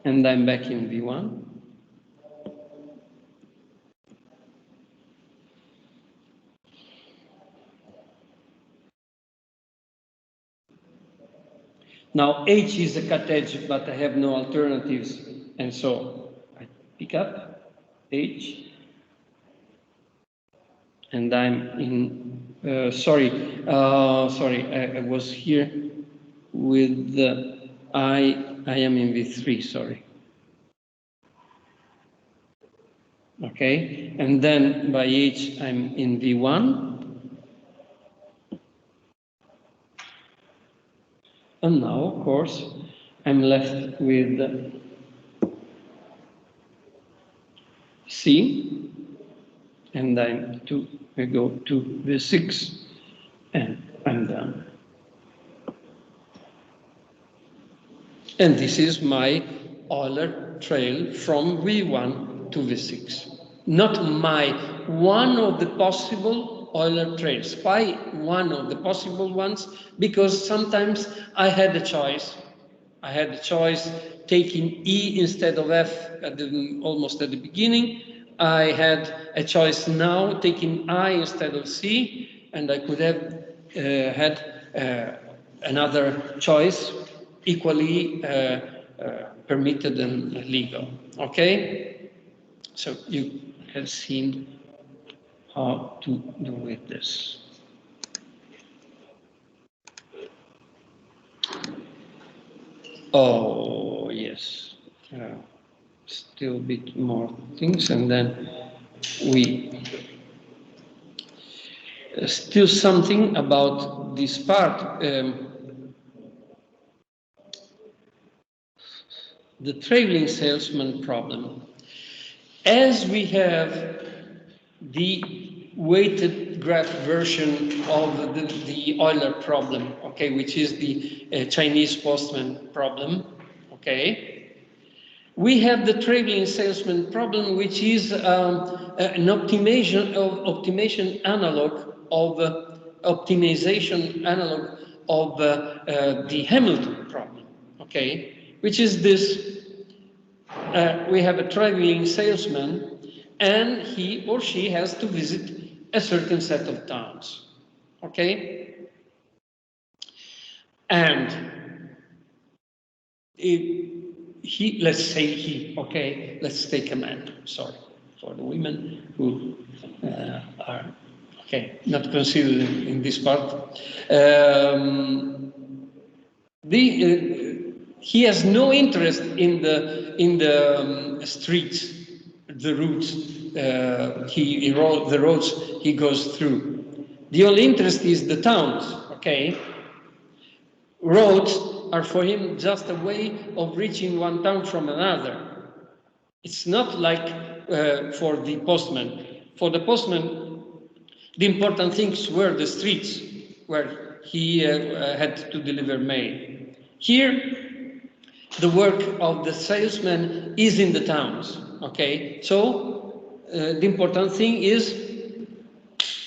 And I'm back in V1. Now H is a cut edge, but I have no alternatives, and so I pick up H, and I'm in. Sorry, I was here with the I. I am in V3. Sorry. Okay, and then by H I'm in V1. And now, of course, I'm left with C, and then we go to V6, and I'm done. And this is my Euler trail from V1 to V6. Not my one of the possible Euler trails. Why one of the possible ones? Because sometimes I had a choice. I had a choice taking E instead of F almost at the beginning. I had a choice now taking I instead of C, and I could have had another choice equally permitted and legal. Okay? So you have seen how to do with this. Oh, yes. Still a bit more things, and then we still something about this part. The traveling salesman problem. As we have the weighted graph version of the Euler problem, okay, which is the Chinese postman problem, okay, we have the traveling salesman problem, which is an optimization analog of the Hamilton problem, okay, which is this. We have a traveling salesman, and he or she has to visit a certain set of towns, okay? And let's say he, okay? Let's take a man, sorry, for the women who are, okay, not considered in this part. He has no interest in the streets, the routes, the roads he goes through. The only interest is the towns. Okay, roads are for him just a way of reaching one town from another. It's not like for the postman. For the postman, the important things were the streets where he had to deliver mail. Here, the work of the salesman is in the towns, okay? So, the important thing is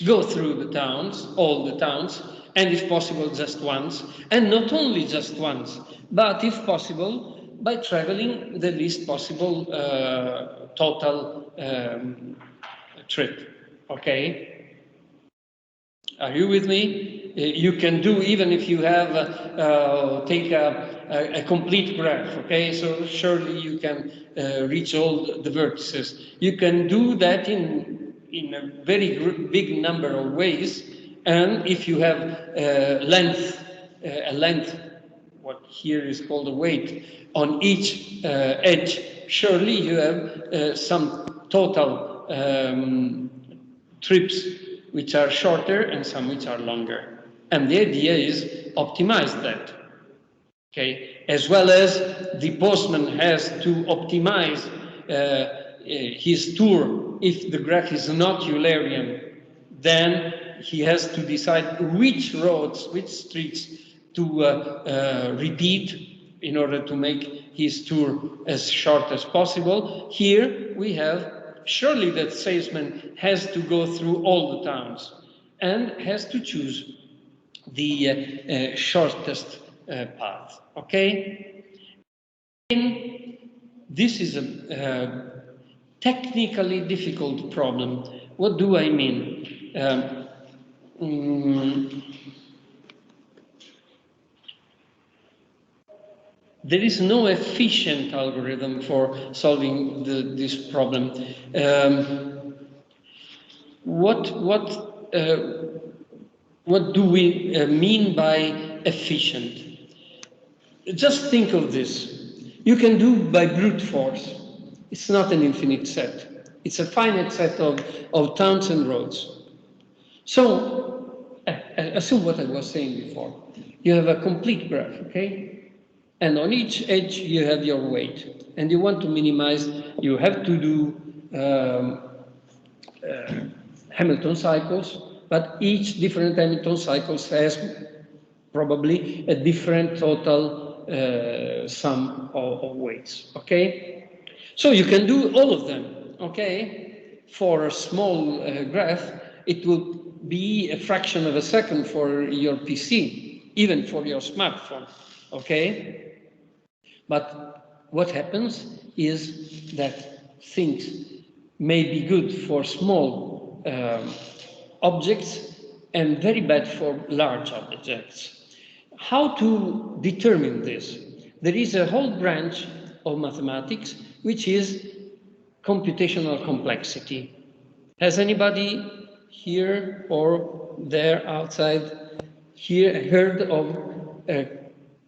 go through the towns, all the towns, and if possible, just once. And not only just once, but if possible, by traveling the least possible total trip, okay? Are you with me? You can do even if you have take a complete graph, okay? So surely you can reach all the vertices. You can do that in a very big number of ways, and if you have a length, what here is called a weight, on each edge, surely you have some total trips which are shorter and some which are longer. And the idea is optimize that. Okay, as well as the postman has to optimize his tour. If the graph is not Eulerian, then he has to decide which roads, which streets to repeat in order to make his tour as short as possible. Here we have surely that salesman has to go through all the towns and has to choose the shortest path, okay? This is a technically difficult problem. What do I mean? There is no efficient algorithm for solving this problem. What do we mean by efficient? Just think of this. You can do by brute force. It's not an infinite set. It's a finite set of towns and roads. So, assume what I was saying before. You have a complete graph, okay? And on each edge you have your weight. And you want to minimize, you have to do um, Hamilton cycles, but each different Hamilton cycles has probably a different total sum of weights, okay? So you can do all of them, okay? For a small graph, it will be a fraction of a second for your PC, even for your smartphone, okay? But what happens is that things may be good for small objects and very bad for large objects. How to determine this? There is a whole branch of mathematics which is computational complexity. Has anybody here or there outside here heard of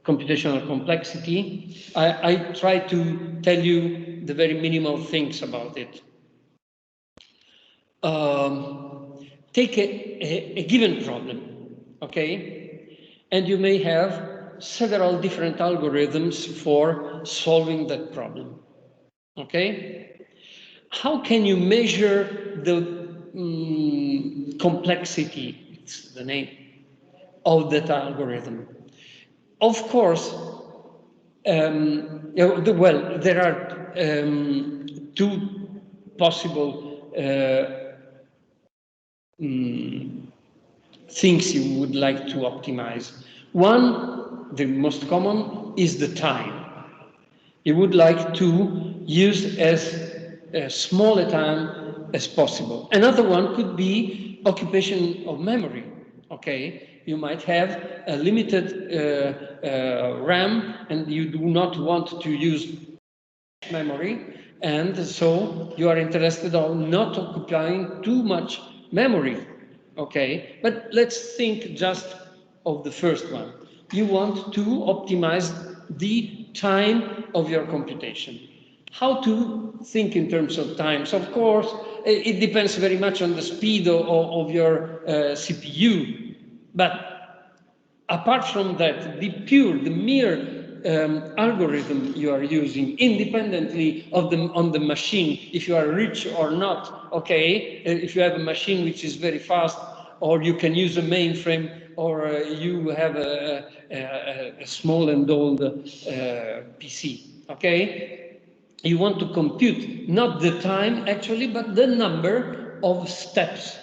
computational complexity? I try to tell you the very minimal things about it. Take a given problem, okay? And you may have several different algorithms for solving that problem, okay? How can you measure the complexity, it's the name, of that algorithm? Of course, well, there are two possible things you would like to optimize. One, the most common, is the time. You would like to use as small a time as possible. Another one could be occupation of memory, okay? You might have a limited RAM and you do not want to use memory, and so you are interested in not occupying too much memory, okay? But let's think just of the first one. You want to optimize the time of your computation. How to think in terms of times? Of course, it depends very much on the speed of your CPU, but apart from that, the mere algorithm you are using, independently of on the machine, if you are rich or not, okay? If you have a machine which is very fast, or you can use a mainframe, or you have a small and old PC, okay? You want to compute not the time actually, but the number of steps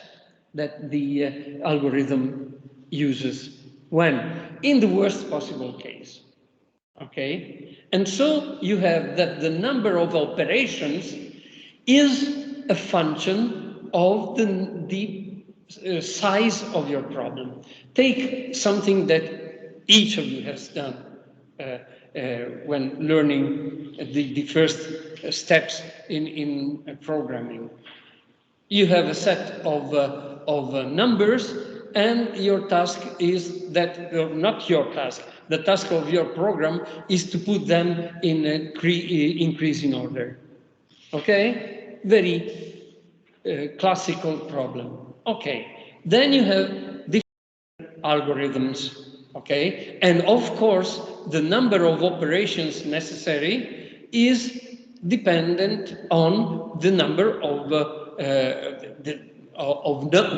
that the algorithm uses. When? In the worst possible case. Okay? And so you have that the number of operations is a function of the size of your problem. Take something that each of you has done when learning the first steps in programming. You have a set of numbers, and your task is that, not your task, the task of your program is to put them in increasing order. Okay? Very classical problem. Okay. Then you have different algorithms. Okay? And of course, the number of operations necessary is dependent on the number of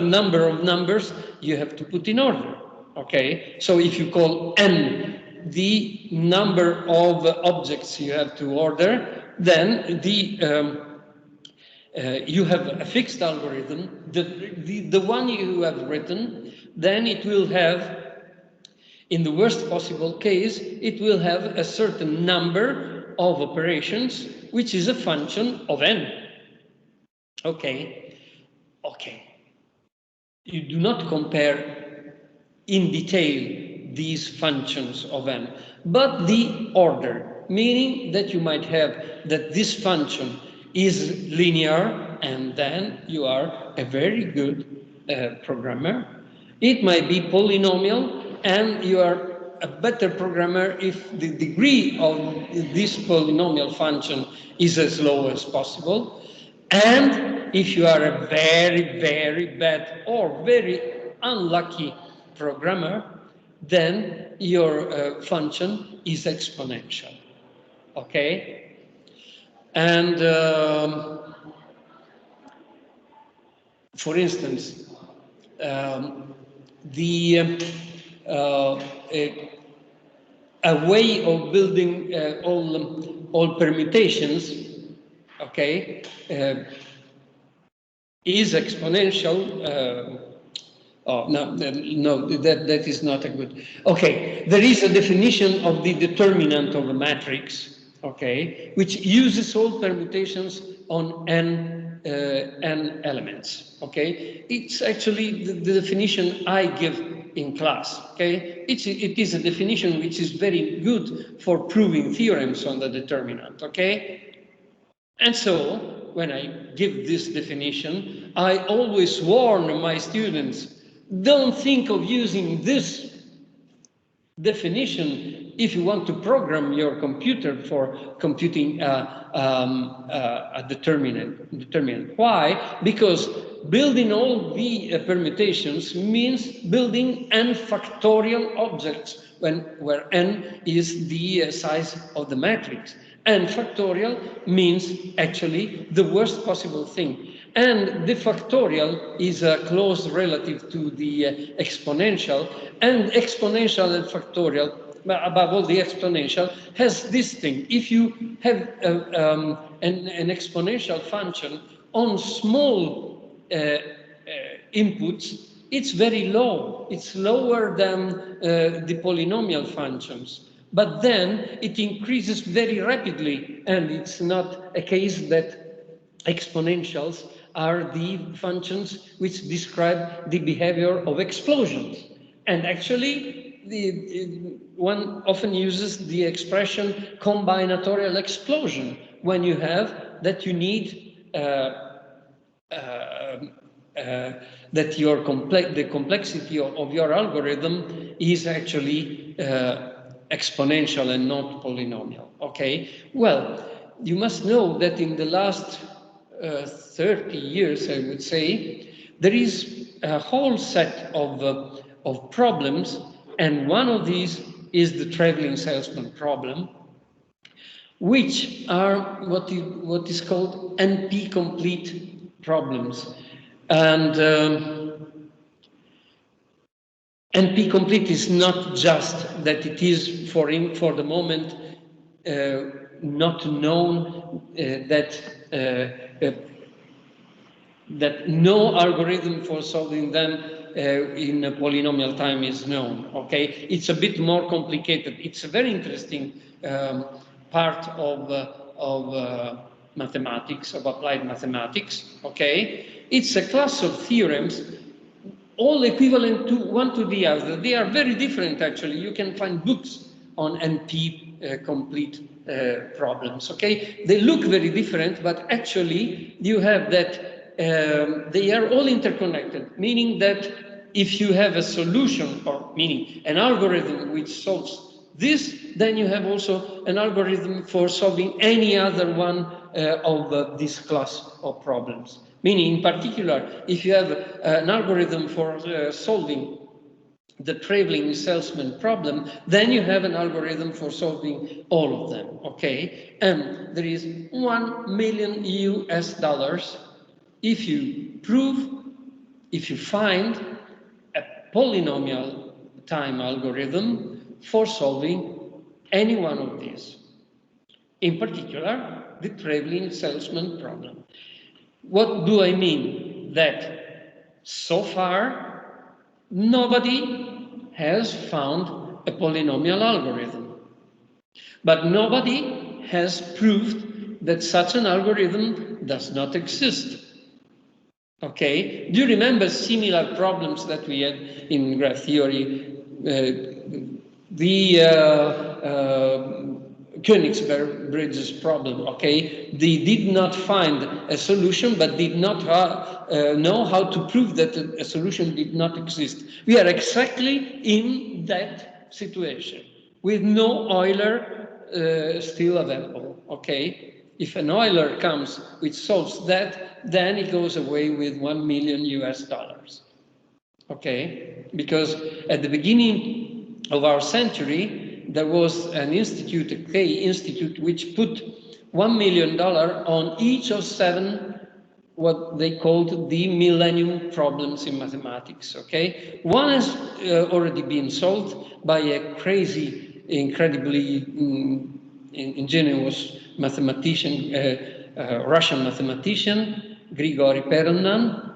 number of numbers you have to put in order. Okay, so if you call n the number of objects you have to order, then you have a fixed algorithm, the one you have written, then it will have, in the worst possible case, it will have a certain number of operations, which is a function of n. Okay, okay. You do not compare in detail these functions of n, but the order, meaning that you might have that this function is linear, and then you are a very good programmer. It might be polynomial, and you are a better programmer if the degree of this polynomial function is as low as possible. And if you are a very, very bad or very unlucky programmer, then your function is exponential. Okay? And for instance, the a way of building all permutations, okay, is exponential. Oh, no, that is not a good. Okay, there is a definition of the determinant of a matrix, okay, which uses all permutations on n elements, okay. It's actually the definition I give in class, okay. It is a definition which is very good for proving theorems on the determinant, okay. And so, when I give this definition, I always warn my students, don't think of using this definition if you want to program your computer for computing a determinant. Why? Because building all the permutations means building n factorial objects where n is the size of the matrix. N factorial means actually the worst possible thing. And the factorial is a close relative to the exponential, and exponential and factorial, above all the exponential, has this thing. If you have an exponential function on small inputs, it's very low. It's lower than the polynomial functions. But then it increases very rapidly, and it's not a case that exponentials are the functions which describe the behavior of explosions. And actually, one often uses the expression combinatorial explosion when you have that you need that the complexity of your algorithm is actually exponential and not polynomial, okay? Well, you must know that in the last 30 years, I would say, there is a whole set of problems, and one of these is the traveling salesman problem, which are what is called NP-complete problems. And NP-complete is not just that it is for the moment not known that no algorithm for solving them in a polynomial time is known, okay? It's a bit more complicated. It's a very interesting part of mathematics, of applied mathematics, okay? It's a class of theorems all equivalent to one to the other. They are very different, actually. You can find books on NP-complete problems, okay? They look very different, but actually you have that they are all interconnected, meaning that if you have a solution, or meaning an algorithm which solves this, then you have also an algorithm for solving any other one of this class of problems. Meaning, in particular, if you have an algorithm for solving the traveling salesman problem, then you have an algorithm for solving all of them, okay? And there is $1 million if you find a polynomial time algorithm for solving any one of these. In particular, the traveling salesman problem. What do I mean? That so far, nobody has found a polynomial algorithm. But nobody has proved that such an algorithm does not exist. Okay? Do you remember similar problems that we had in graph theory? Königsberg bridges problem, okay? They did not find a solution, but did not know how to prove that a solution did not exist. We are exactly in that situation, with no Euler still available, okay? If an Euler comes which solves that, then it goes away with $1 million. Okay? Because at the beginning of our century, there was an institute, a K Institute, which put $1 million on each of 7 what they called the millennium problems in mathematics, okay? One has already been solved by a crazy, incredibly ingenious mathematician, Russian mathematician, Grigory Perelman,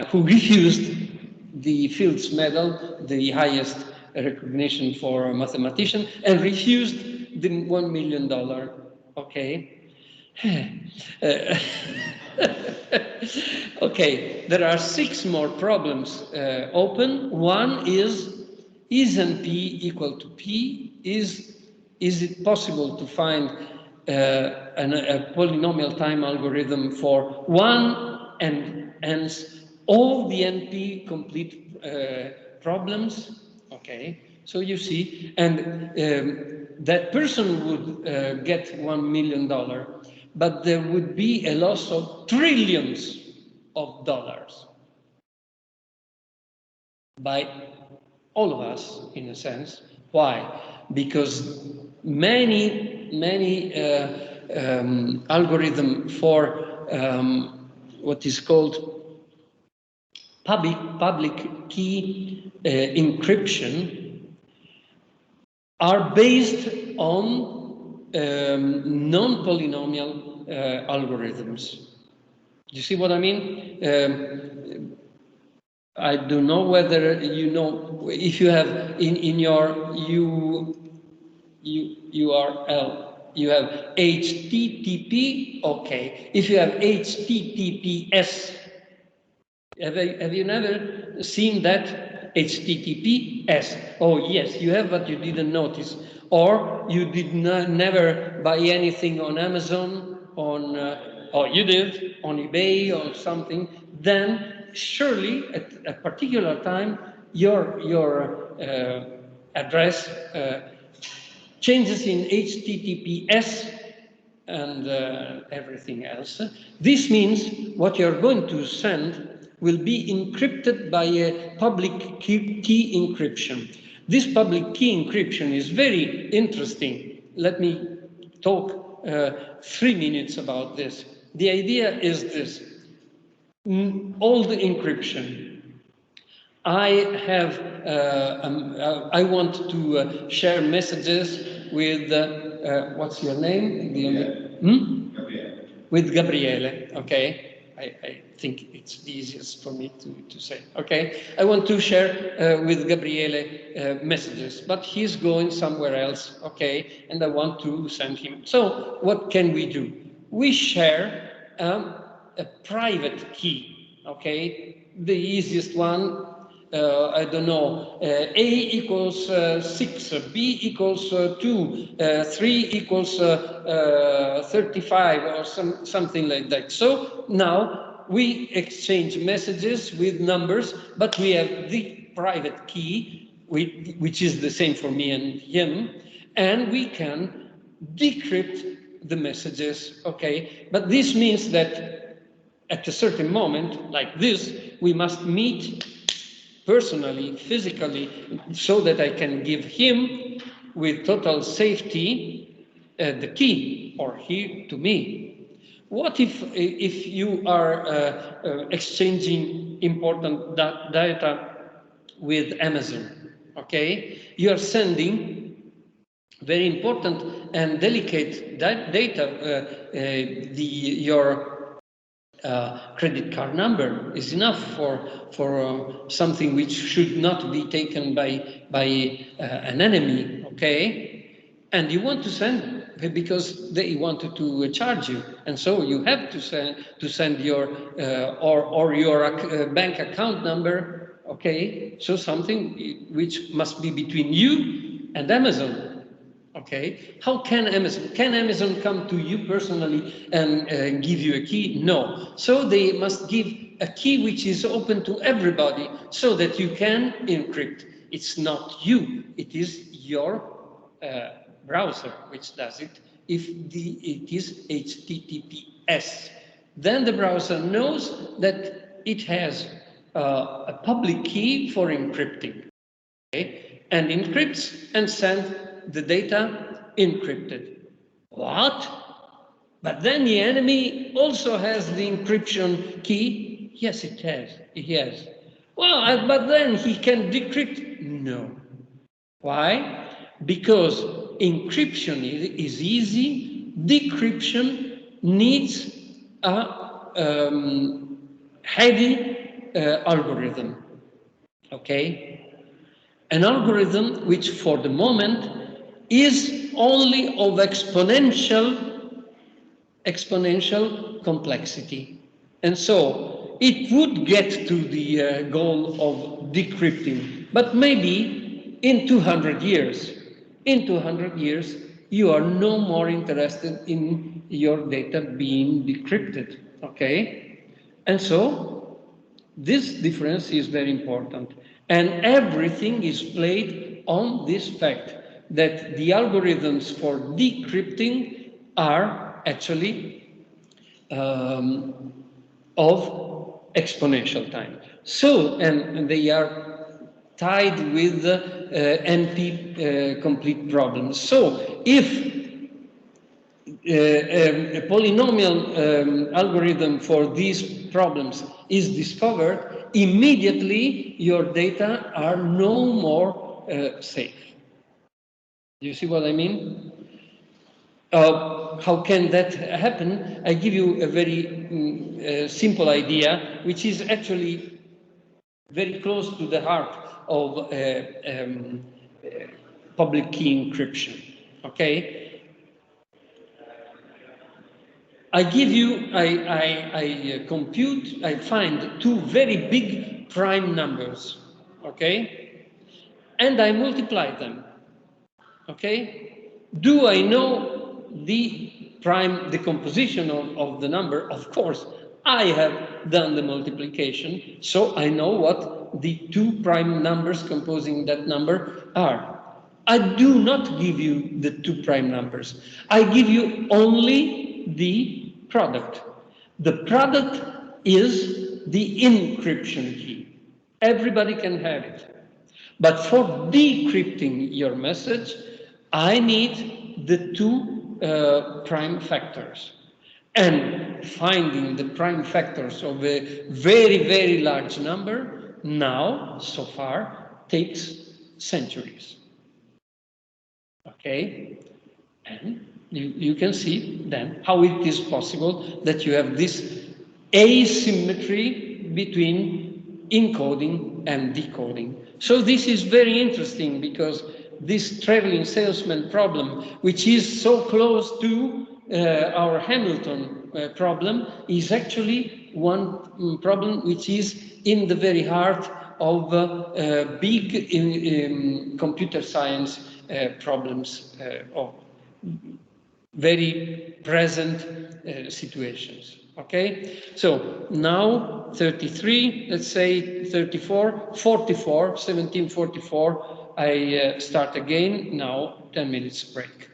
who refused the Fields Medal, the highest recognition for a mathematician, and refused the $1 million, okay? Okay, there are 6 more problems open. One is NP equal to P? Is it possible to find a polynomial time algorithm for one and hence all the NP complete problems? Okay, so you see, and that person would get $1 million, but there would be a loss of trillions of dollars by all of us, in a sense. Why? Because many algorithm for what is called public key encryption are based on non-polynomial algorithms. Do you see what I mean? I don't know whether you know, if you have in your URL, you have HTTP, okay. If you have HTTPS, have you never seen that? HTTPS. Oh yes, you have, but you didn't notice. Or you did never buy anything on Amazon, or you did, on eBay or something, then surely at a particular time your address changes in HTTPS and everything else. This means what you're going to send will be encrypted by a public key encryption. This public key encryption is very interesting. Let me talk 3 minutes about this. The idea is this. Old encryption. I want to share messages with, what's your name? Gabriele. With Gabriele, okay? I think it's the easiest for me to say, okay? I want to share with Gabriele messages, but he's going somewhere else, okay? And I want to send him. So what can we do? We share a private key, okay? The easiest one, I don't know, A equals 6, B equals 2, 3 equals 35, or something like that. So now we exchange messages with numbers, but we have the private key, which is the same for me and him, and we can decrypt the messages, okay? But this means that at a certain moment, like this, we must meet personally, physically, so that I can give him with total safety the key, or he to me. What if you are exchanging important data with Amazon, okay? You are sending very important and delicate data, your credit card number is enough for something which should not be taken by an enemy, okay? And you want to send because they wanted to charge you, and so you have to send your or your bank account number, okay? So something which must be between you and Amazon. Okay, how can Amazon come to you personally and give you a key? No. So they must give a key which is open to everybody so that you can encrypt. It's not you, it is your browser which does it. If it is HTTPS, then the browser knows that it has a public key for encrypting. Okay, and encrypts and sends the data encrypted. What? But then the enemy also has the encryption key. Yes, it has. He has. Well, but then he can decrypt. No. Why? Because encryption is easy. Decryption needs a heavy algorithm. Okay? An algorithm which for the moment is only of exponential complexity. And so it would get to the goal of decrypting, but maybe in 200 years. In 200 years, you are no more interested in your data being decrypted, okay? And so this difference is very important. And everything is played on this fact that the algorithms for decrypting are actually of exponential time. So, and they are tied with NP complete problems. So, if a polynomial algorithm for these problems is discovered, immediately your data are no more safe. Do you see what I mean? How can that happen? I give you a very simple idea, which is actually very close to the heart of public key encryption. Okay? I give you, I compute, I find two very big prime numbers, okay? And I multiply them, okay? Do I know the prime decomposition of the number? Of course, I have done the multiplication, so I know what the two prime numbers composing that number are. I do not give you the two prime numbers. I give you only the product. The product is the encryption key. Everybody can have it. But for decrypting your message, I need the two prime factors. And finding the prime factors of a very, very large number now, so far, takes centuries. Okay? And you can see then how it is possible that you have this asymmetry between encoding and decoding. So this is very interesting because this traveling salesman problem, which is so close to our Hamilton problem, is actually one problem which is in the very heart of big computer science problems of very present situations. Okay, so now 33, let's say 34, 44, 1744, I start again, now 10 minutes break.